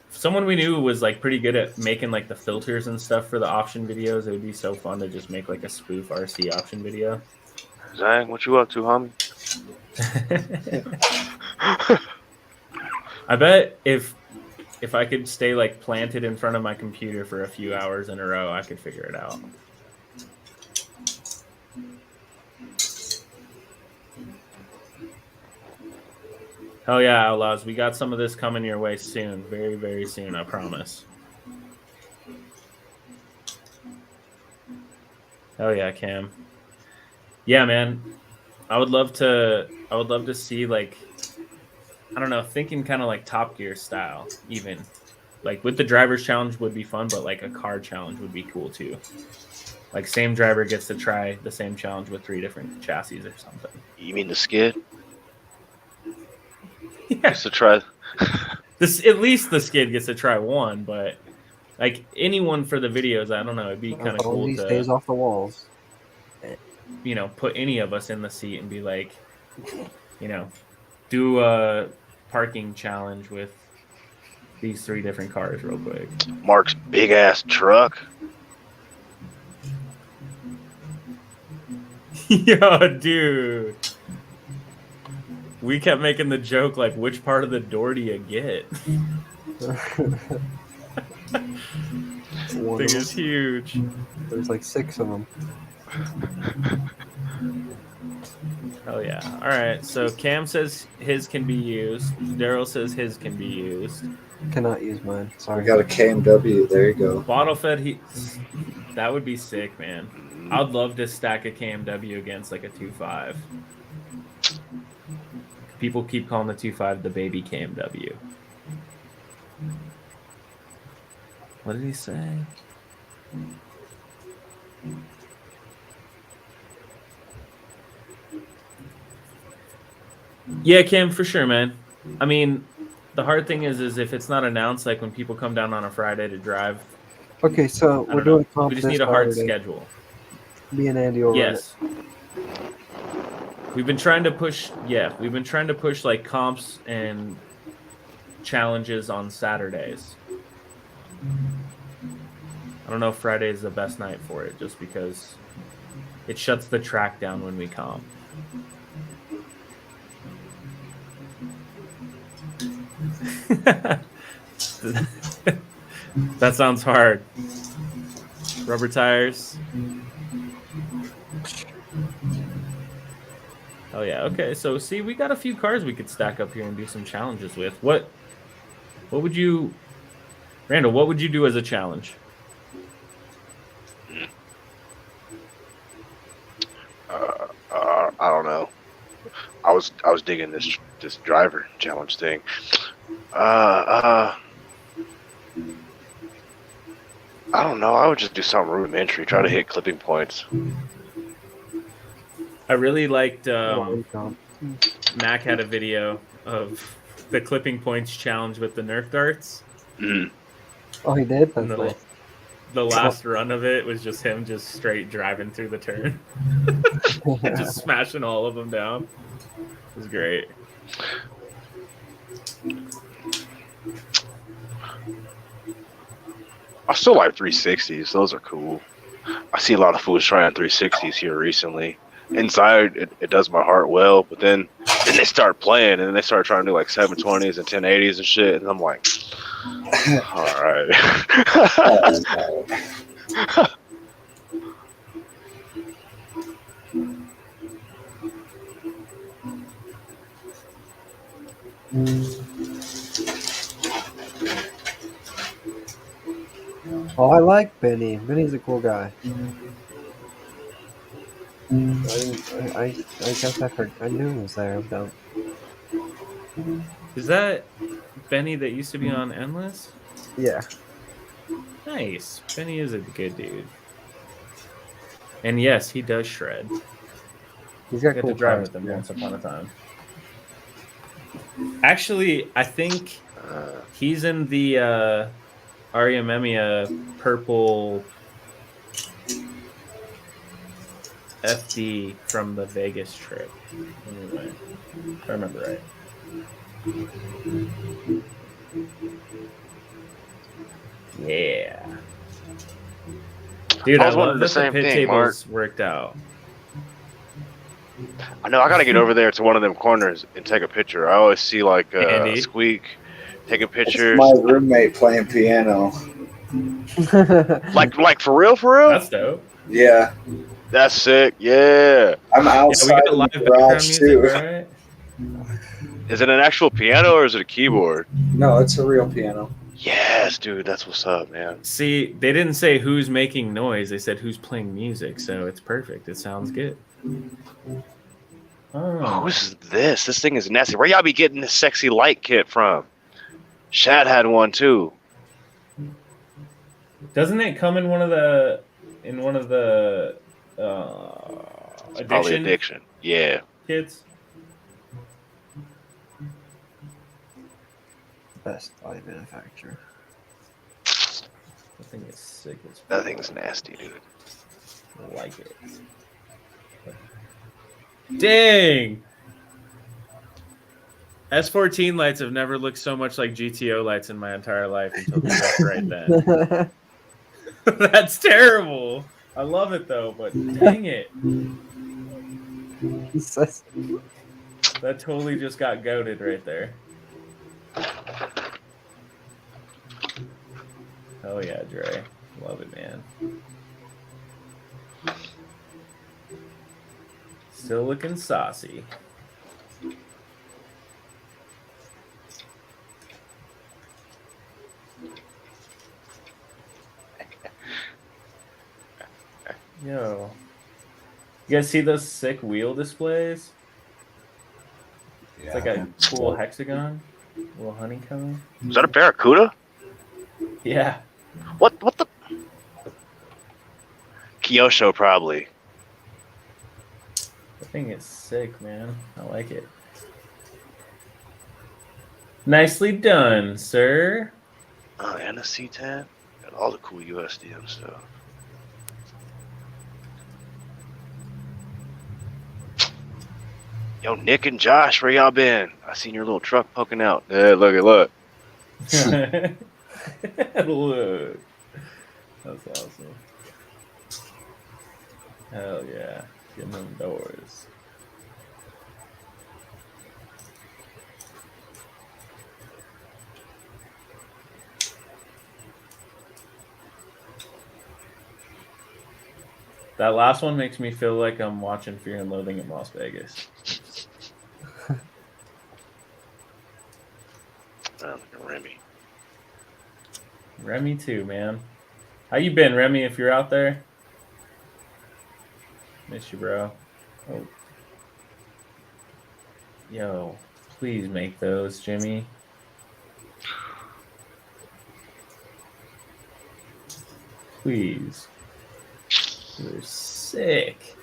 someone we knew was like pretty good at making like the filters and stuff for the option videos, it would be so fun to just make like a spoof RC option video. Zang, what you up to, homie? I bet if I could stay like planted in front of my computer for a few hours in a row, I could figure it out. Hell yeah, Outlaws. We got some of this coming your way soon. Very, very soon, I promise. Hell yeah, Cam. Yeah, man. I would love to see like I don't know, thinking kind of like Top Gear style, even. Like with the driver's challenge would be fun, but like a car challenge would be cool too. Like same driver gets to try the same challenge with 3 different chassis or something. You mean the skid? Yeah. Just to try. This at least the skid gets to try one, but like anyone for the videos, I don't know, it'd be kind of cool He to, stays off the walls. you know, put any of us in the seat and be like, you know, do a parking challenge with these 3 different cars real quick. Mark's big ass truck. Yo, dude. We kept making the joke like, which part of the door do you get? One Thing of is them. huge. There's like 6 of them. Hell yeah. All right. So Cam says his can be used. Daryl says his can be used. Cannot use mine. We Sorry. got a KMW. There you go. Bottle fed, that would be sick, man. I'd love to stack a KMW against like a 2.5. People keep calling the 2.5 the baby KMW. What did he say? Yeah, Cam, for sure, man. I mean, the hard thing is if it's not announced, like when people come down on a Friday to drive. Okay, so I we're don't know. doing comp We just this need a hard Saturday. schedule. Me and Andy will run it. Yes. We've been trying to push, like comps and challenges on Saturdays. I don't know if Friday is the best night for it, just because it shuts the track down when we comp. That sounds hard. Rubber tires. Oh yeah, okay. So see, we got a few cars we could stack up here and do some challenges with. What would you, Randall? What would you do as a challenge? I don't know. I was digging this driver challenge thing. I don't know. I would just do something rudimentary. Try to hit clipping points. I really liked Comp. Mac had a video of the clipping points challenge with the Nerf darts. Mm. Oh, he did? And That's nice. the last run of it was just him just straight driving through the turn. And just smashing all of them down. It was great. I still like 360s. Those are cool. I see a lot of fools trying 360s here recently. Inside, it does my heart well, but then they start playing, and then they start trying to do like 720s and 1080s and shit, and I'm like, all right. Oh, I like Benny. Benny's a cool guy. I guess I knew he was there. I'm dumb. Is that Benny that used to be on Endless? Yeah. Nice. Benny is a good dude. And yes, he does shred. He's got Got cool to drive cars, with him yeah. once upon a time. Actually, I think he's in the Ariamemia purple FD from the Vegas trip. Anyway, if I remember right. Yeah. Dude, I was love wondering the that same pit thing, Mark. tables worked out. I know I gotta get over there to one of them corners and take a picture. I always see like Andy? Squeak taking It's pictures. my roommate playing piano. Like for real, for real. That's dope. Yeah, That's sick. Yeah. I'm Yeah, we outside got in live the background garage music, too. right? Is it an actual piano or is it a keyboard? No, it's a real piano. Yes, dude. That's what's up, man. See, they didn't say who's making noise. They said who's playing music, so it's perfect. It sounds good. Oh. Who's this? This thing is nasty. Where y'all be getting this sexy light kit from? Shad had one too. Doesn't it come in one of the Probably addiction addiction. Yeah. kits? Best Buy manufacturer. I think it's sick as That thing's nasty, dude. I like it. Dang! S14 lights have never looked so much like GTO lights in my entire life until just right then. That's terrible. I love it though, but dang it. That totally just got goated right there. Oh yeah, Dre. Love it, man. Still looking saucy. Yo. You guys see those sick wheel displays? It's like a cool hexagon, little honeycomb. Is that a Barracuda? Yeah. What the? Kyosho probably. The thing is sick, man. I like it. Nicely done, sir. Oh, and a C10. Got all the cool USDM stuff. Yo, Nick and Josh, where y'all been? I seen your little truck poking out. Yeah, look. Look. That's awesome. Hell yeah. Getting them doors. That last one makes me feel like I'm watching Fear and Loathing in Las Vegas. Look at Remy. Remy too, man. How you been, Remy, if you're out there? Miss you, bro. Oh. Yo, please make those, Jimmy. Please. They're sick.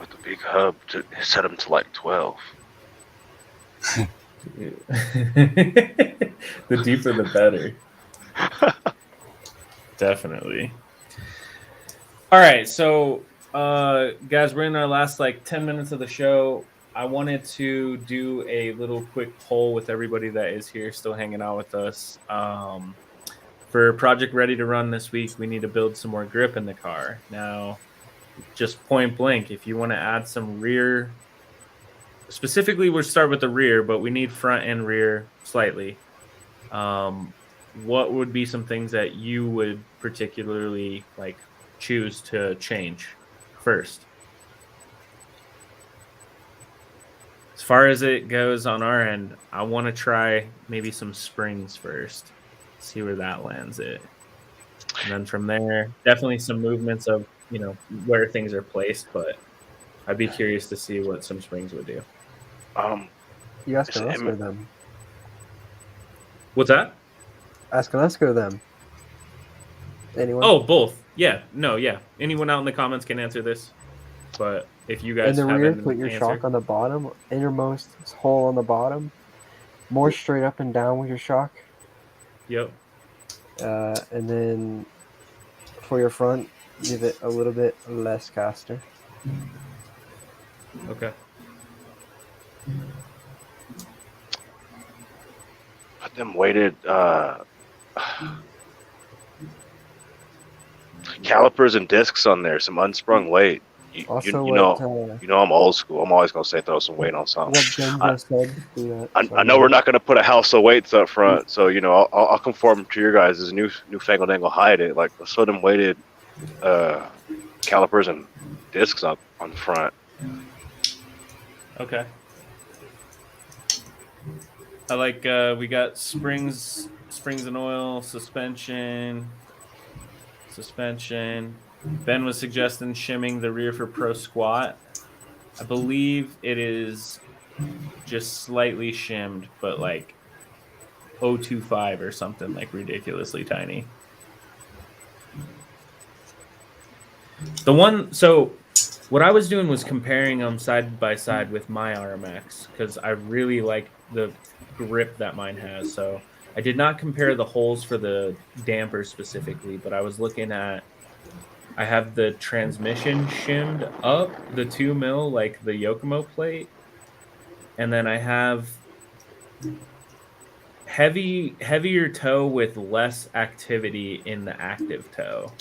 With the big hub to set them to like 12. The deeper the better. Definitely. All right, so guys, we're in our last like 10 minutes of the show. I wanted to do a little quick poll with everybody that is here still hanging out with us. For Project Ready to Run this week, we need to build some more grip in the car. Now, just point blank, if you want to add some rear, specifically we'll start with the rear, but we need front and rear slightly. What would be some things that you would particularly like choose to change first? As far as it goes on our end, I want to try maybe some springs first, see where that lands it. And then from there, definitely some movements of, you know, where things are placed, but I'd be curious to see what some springs would do. You ask Alaska them. What's that? Ask Alaska them. Anyone? Oh, both. Yeah. No, yeah. Anyone out in the comments can answer this. But if you guys in the have rear, an put your answer. shock on the bottom, innermost hole on the bottom. More straight up and down with your shock. Yep. And then for your front, give it a little bit less caster. Okay. Put them weighted calipers and discs on there, some unsprung weight. You know I'm old school. I'm always gonna say throw some weight on something. What Benzo said. Do that. I know we're not gonna put a house of weights up front, so you know I'll conform to your guys' newfangled angle hide it. Like let's throw them weighted calipers and discs up on front. Okay. I like we got springs and oil, suspension. Ben was suggesting shimming the rear for pro squat. I believe it is just slightly shimmed, but like 0.25 or something like ridiculously tiny. So what I was doing was comparing them side by side with my RMX because I really like the grip that mine has. So I did not compare the holes for the damper specifically, but I was looking at, I have the transmission shimmed up the 2 mil, like the Yokomo plate. And then I have heavier toe with less activity in the active toe.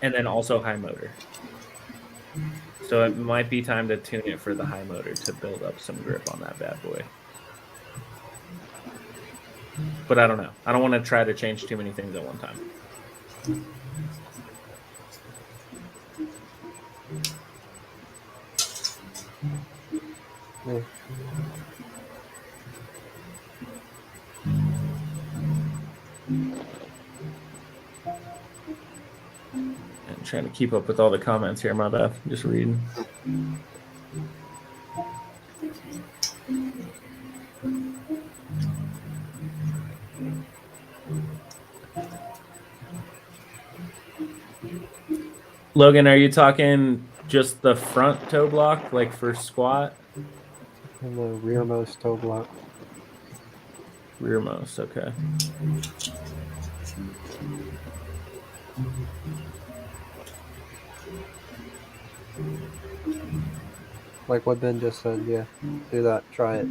And then also high motor. So it might be time to tune it for the high motor to build up some grip on that bad boy. But I don't know. I don't want to try to change too many things at one time. Yeah. I'm trying to keep up with all the comments here. My bad. I'm just reading. Logan, are you talking just the front toe block, like for squat? And the rearmost toe block. Rearmost, okay. Like what Ben just said, yeah. Do that. Try it.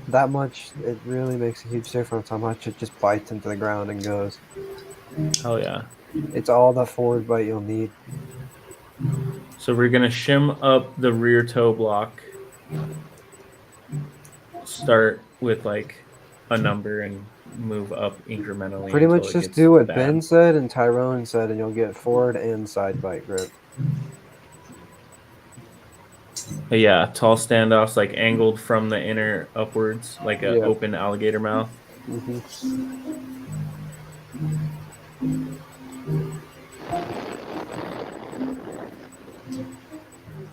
That much, it really makes a huge difference how much it just bites into the ground and goes. Oh, yeah. It's all the forward bite you'll need. So we're going to shim up the rear toe block. Start with like a number and move up incrementally. Pretty much until it just gets do what bad. Ben said and Tyrone said, and you'll get forward and side bite grip. But yeah, tall standoffs, like angled from the inner upwards, like an Yeah. open alligator mouth.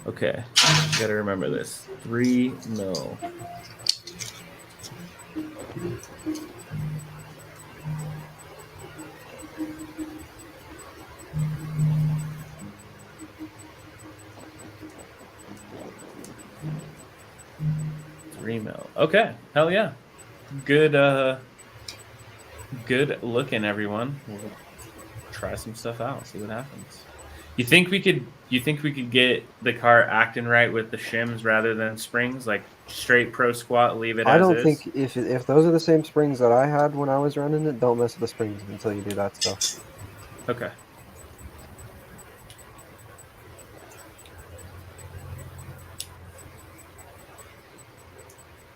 Okay, you gotta remember this. 3 mil. Okay, hell yeah. Good looking, everyone. We'll try some stuff out, see what happens. You think we could get the car acting right with the shims rather than springs, like straight pro squat, leave it I as don't is? think if those are the same springs that I had when I was running it, don't mess with the springs until you do that stuff. Okay.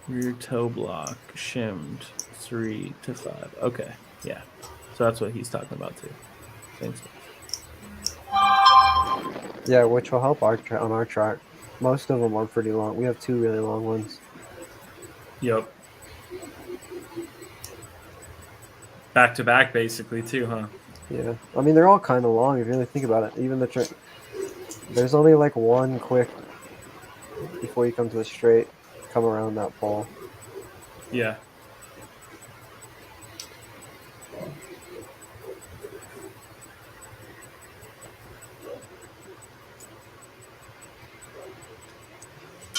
Rear toe block shimmed 3 to 5. Okay, yeah. So that's what he's talking about too. Same stuff. Yeah, which will help on our track. Most of them are pretty long. We have 2 really long ones. Yep. Back to back, basically, too, huh? Yeah, I mean they're all kind of long if you really think about it. Even there's only like one quick before you come to the straight, come around that pole. Yeah.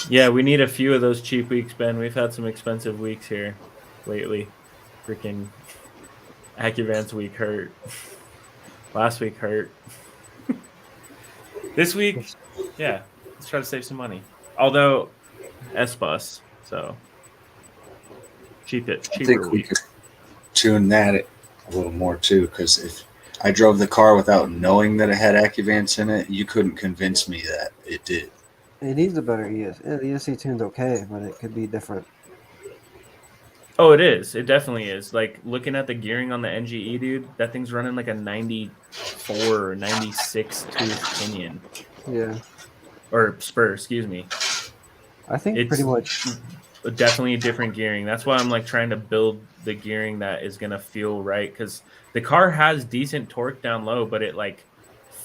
Yeah, we need a few of those cheap weeks, Ben. We've had some expensive weeks here lately. Freaking AccuVance week hurt. Last week hurt. This week, yeah, let's try to save some money. Although S-Bus, so cheaper I think we week. could tune that a little more too, because if I drove the car without knowing that it had AccuVance in it, you couldn't convince me that it did. It needs a better ES. Yeah, the ESC tune's okay, but it could be different. Oh, it is. It definitely is. Like looking at the gearing on the NGE, dude, that thing's running like a 94 or 96 tooth pinion. Yeah. Or spur, excuse me. I think It's pretty much definitely a different gearing. That's why I'm like trying to build the gearing that is gonna feel right, because the car has decent torque down low, but it like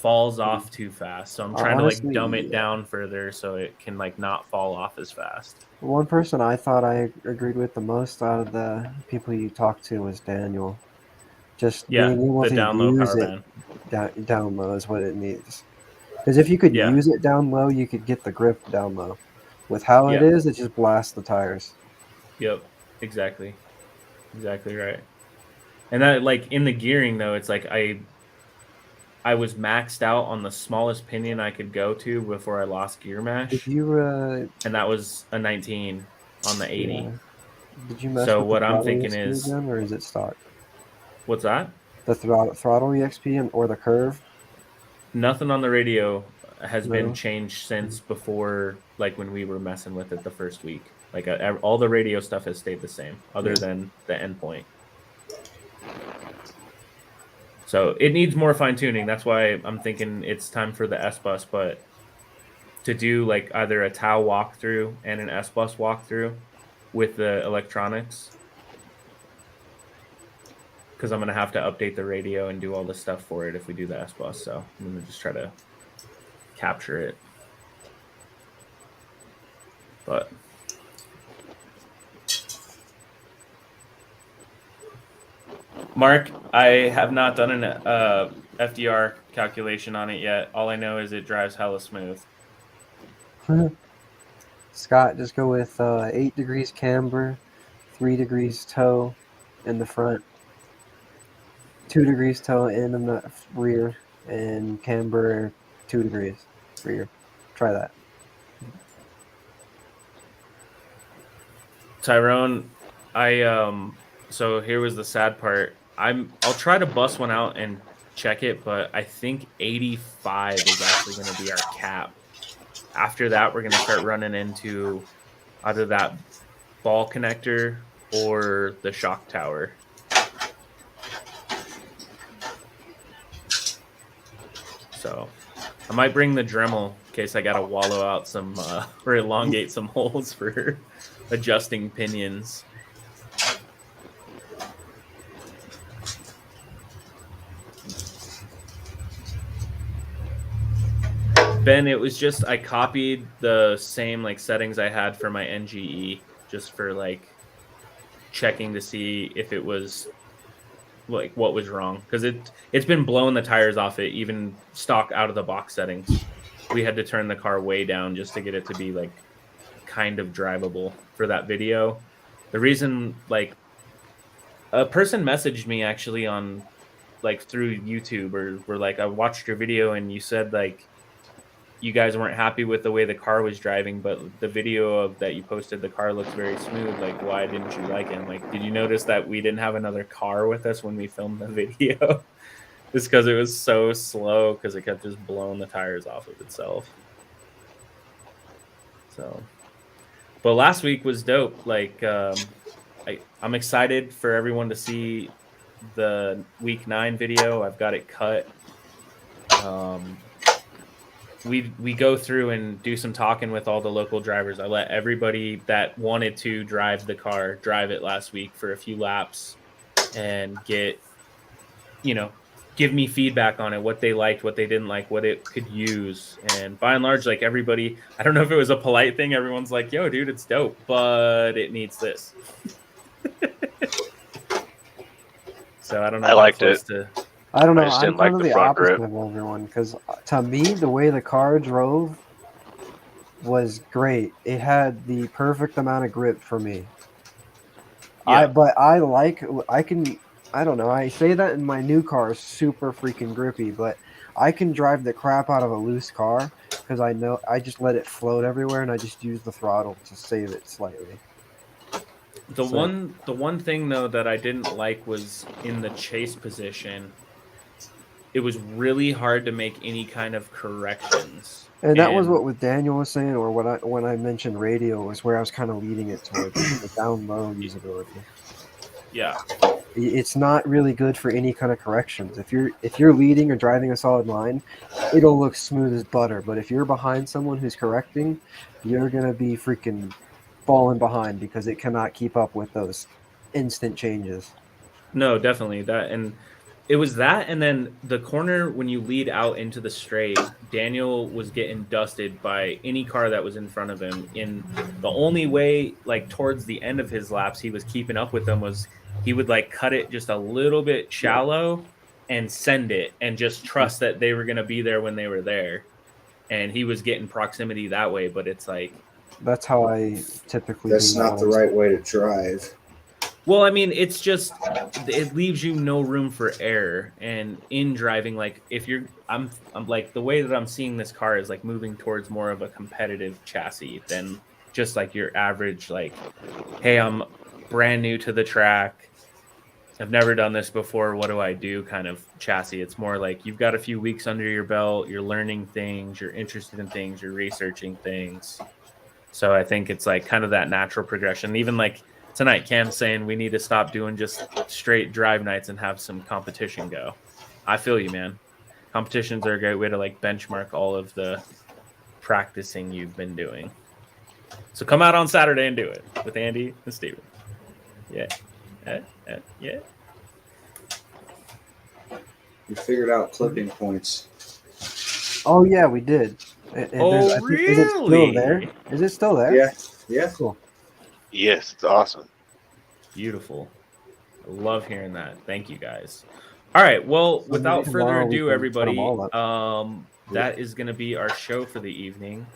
falls off too fast. So I'm trying to Honestly, like dumb it yeah. down further so it can like not fall off as fast. One person I thought I agreed with the most out of the people you talked to was Daniel. Just Yeah, being able the to down low use power it band. down low is what it needs. Because if you could Yeah. use it down low, you could get the grip down low. With how it Yeah. is, it just blasts the tires. Yep. Exactly right. And that like in the gearing though, it's like I was maxed out on the smallest pinion I could go to before I lost gear Did mesh, you and that was a 19 on the 80. yeah. Did you mess So with the what I'm throttle thinking EXP is, again, or is it stock? what's that? The throttle EXP or the curve? Nothing on the radio has been No. changed since before, like when we were messing with it the first week. Like all the radio stuff has stayed the same, other than the endpoint. So it needs more fine tuning. That's why I'm thinking it's time for the S bus, but to do like either a Tau walkthrough and an S bus walkthrough with the electronics, because I'm gonna have to update the radio and do all the stuff for it if we do the S bus. So I'm gonna just try to capture it. But Mark, I have not done an FDR calculation on it yet. All I know is it drives hella smooth. Scott, just go with 8 degrees camber, 3 degrees toe in the front, 2 degrees toe in the rear, and camber 2 degrees rear. Try that. Tyrone, so here was the sad part. I'll try to bust one out and check it, but I think 85 is actually going to be our cap. After that, we're going to start running into either that ball connector or the shock tower. So I might bring the Dremel in case I got to wallow out some or elongate some holes for adjusting pinions. Ben, it was just I copied the same like settings I had for my NGE just for like checking to see if it was like what was wrong, because it's been blowing the tires off it, even stock out of the box settings. We had to turn the car way down just to get it to be like kind of drivable for that video. The reason, like, a person messaged me actually on like through YouTube, or were like, I watched your video and you said like you guys weren't happy with the way the car was driving, but the video of that you posted, the car looks very smooth. Like, why didn't you like it? I'm like, did you notice that we didn't have another car with us when we filmed the video? Just because it was so slow, because it kept just blowing the tires off of itself. So, but last week was dope. Like, I'm excited for everyone to see the week 9 video. I've got it cut. We go through and do some talking with all the local drivers. I let everybody that wanted to drive the car drive it last week for a few laps and give me feedback on it, what they liked, what they didn't like, what it could use. And by and large, like everybody, I don't know if it was a polite thing. Everyone's like, yo, dude, it's dope, but it needs this. So I don't know. I liked it. I don't know. I just I'm didn't like kind of the the front opposite grip. of everyone, because to me, the way the car drove was great. It had the perfect amount of grip for me. Yeah. I don't know. I say that in my new car is super freaking grippy, but I can drive the crap out of a loose car because I just let it float everywhere and I just use the throttle to save it slightly. The one thing though that I didn't like was in the chase position. It was really hard to make any kind of corrections. And that was what Daniel was saying, or when I mentioned radio was where I was kind of leading it towards the down low usability. Yeah. It's not really good for any kind of corrections. If you're leading or driving a solid line, it'll look smooth as butter. But if you're behind someone who's correcting, you're gonna be freaking falling behind because it cannot keep up with those instant changes. No, definitely that. And It was that, and then the corner when you lead out into the straight, Daniel was getting dusted by any car that was in front of him. In the only way, like towards the end of his laps, he was keeping up with them was he would like cut it just a little bit shallow and send it, and just trust that they were going to be there when they were there. And he was getting proximity that way, but it's like That's how I typically. That's do not the mine. right way to drive. Well, I mean, it's just it leaves you no room for error. And in driving, like if you're, I'm like the way that I'm seeing this car is like moving towards more of a competitive chassis than just like your average like, hey, I'm brand new to the track, I've never done this before, what do I do kind of chassis. It's more like you've got a few weeks under your belt, you're learning things, you're interested in things, you're researching things. So I think it's like kind of that natural progression. Even like tonight, Cam's saying we need to stop doing just straight drive nights and have some competition go. I feel you, man. Competitions are a great way to like benchmark all of the practicing you've been doing. So come out on Saturday and do it with Andy and Steven. Yeah. Yeah. We figured out clipping points. Oh yeah, we did. Oh, Is it still really? there? Is it still there? Yeah. Yeah. Cool. Yes, it's awesome. Beautiful. I love hearing that. Thank you guys. All right. Well, without further Tomorrow we ado, can everybody, put 'em all that is going to be our show for the evening.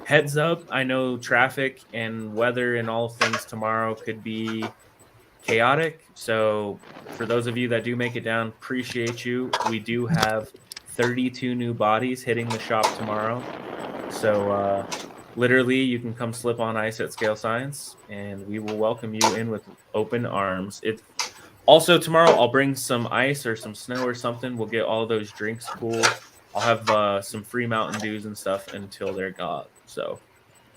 Heads up, I know traffic and weather and all things tomorrow could be chaotic. So for those of you that do make it down, appreciate you. We do have 32 new bodies hitting the shop tomorrow. So literally you can come slip on ice at Scale Science and we will welcome you in with open arms. It also tomorrow I'll bring some ice or some snow or something. We'll get all those drinks cool. I'll have some free Mountain Dews and stuff until they're gone. So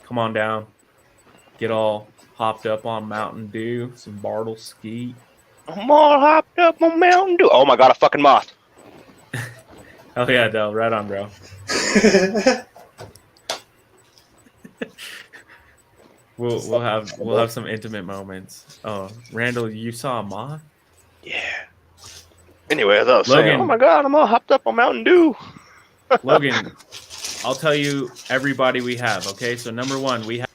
come on down, get all hopped up on Mountain Dew, some Bartle Skeet. I'm all hopped up on Mountain Dew. Oh my god, a fucking moth. Hell yeah, Del. Right on, bro. We'll have some intimate moments. Oh, Randall, you saw a moth? Yeah. Anyway, as I was saying, Logan. oh my god, I'm all hopped up on Mountain Dew. Logan, I'll tell you everybody we have, okay? So number one, we have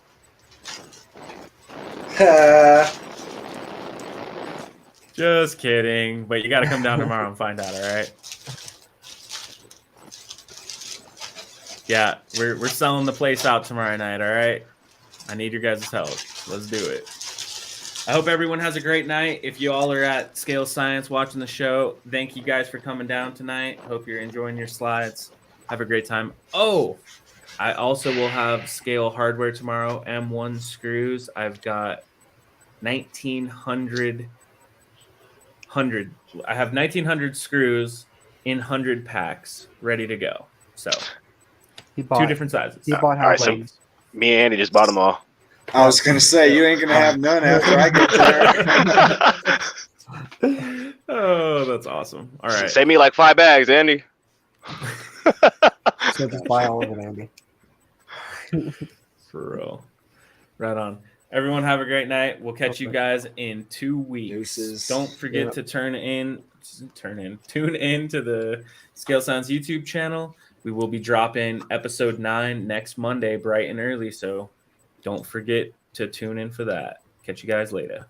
just kidding, but you got to come down tomorrow and find out, all right? Yeah, we're selling the place out tomorrow night, all right? I need your guys' help. Let's do it. I hope everyone has a great night. If you all are at Scale Science watching the show, thank you guys for coming down tonight. Hope you're enjoying your slides. Have a great time. Oh, I also will have Scale hardware tomorrow, M1 screws. I've got 1,900. I have 1,900 screws in 100 packs ready to go. So two different sizes. He bought All right, half so me and Andy just bought them all. I was gonna say you ain't gonna have none after I get there. Oh, that's awesome. All right. Save me like 5 bags, Andy. So just buy all of it, Andy. For real. Right on. Everyone have a great night. We'll catch you guys in 2 weeks. Deuces. Don't forget to tune in to the Scale Science YouTube channel. We will be dropping episode 9 next Monday, bright and early. So don't forget to tune in for that. Catch you guys later.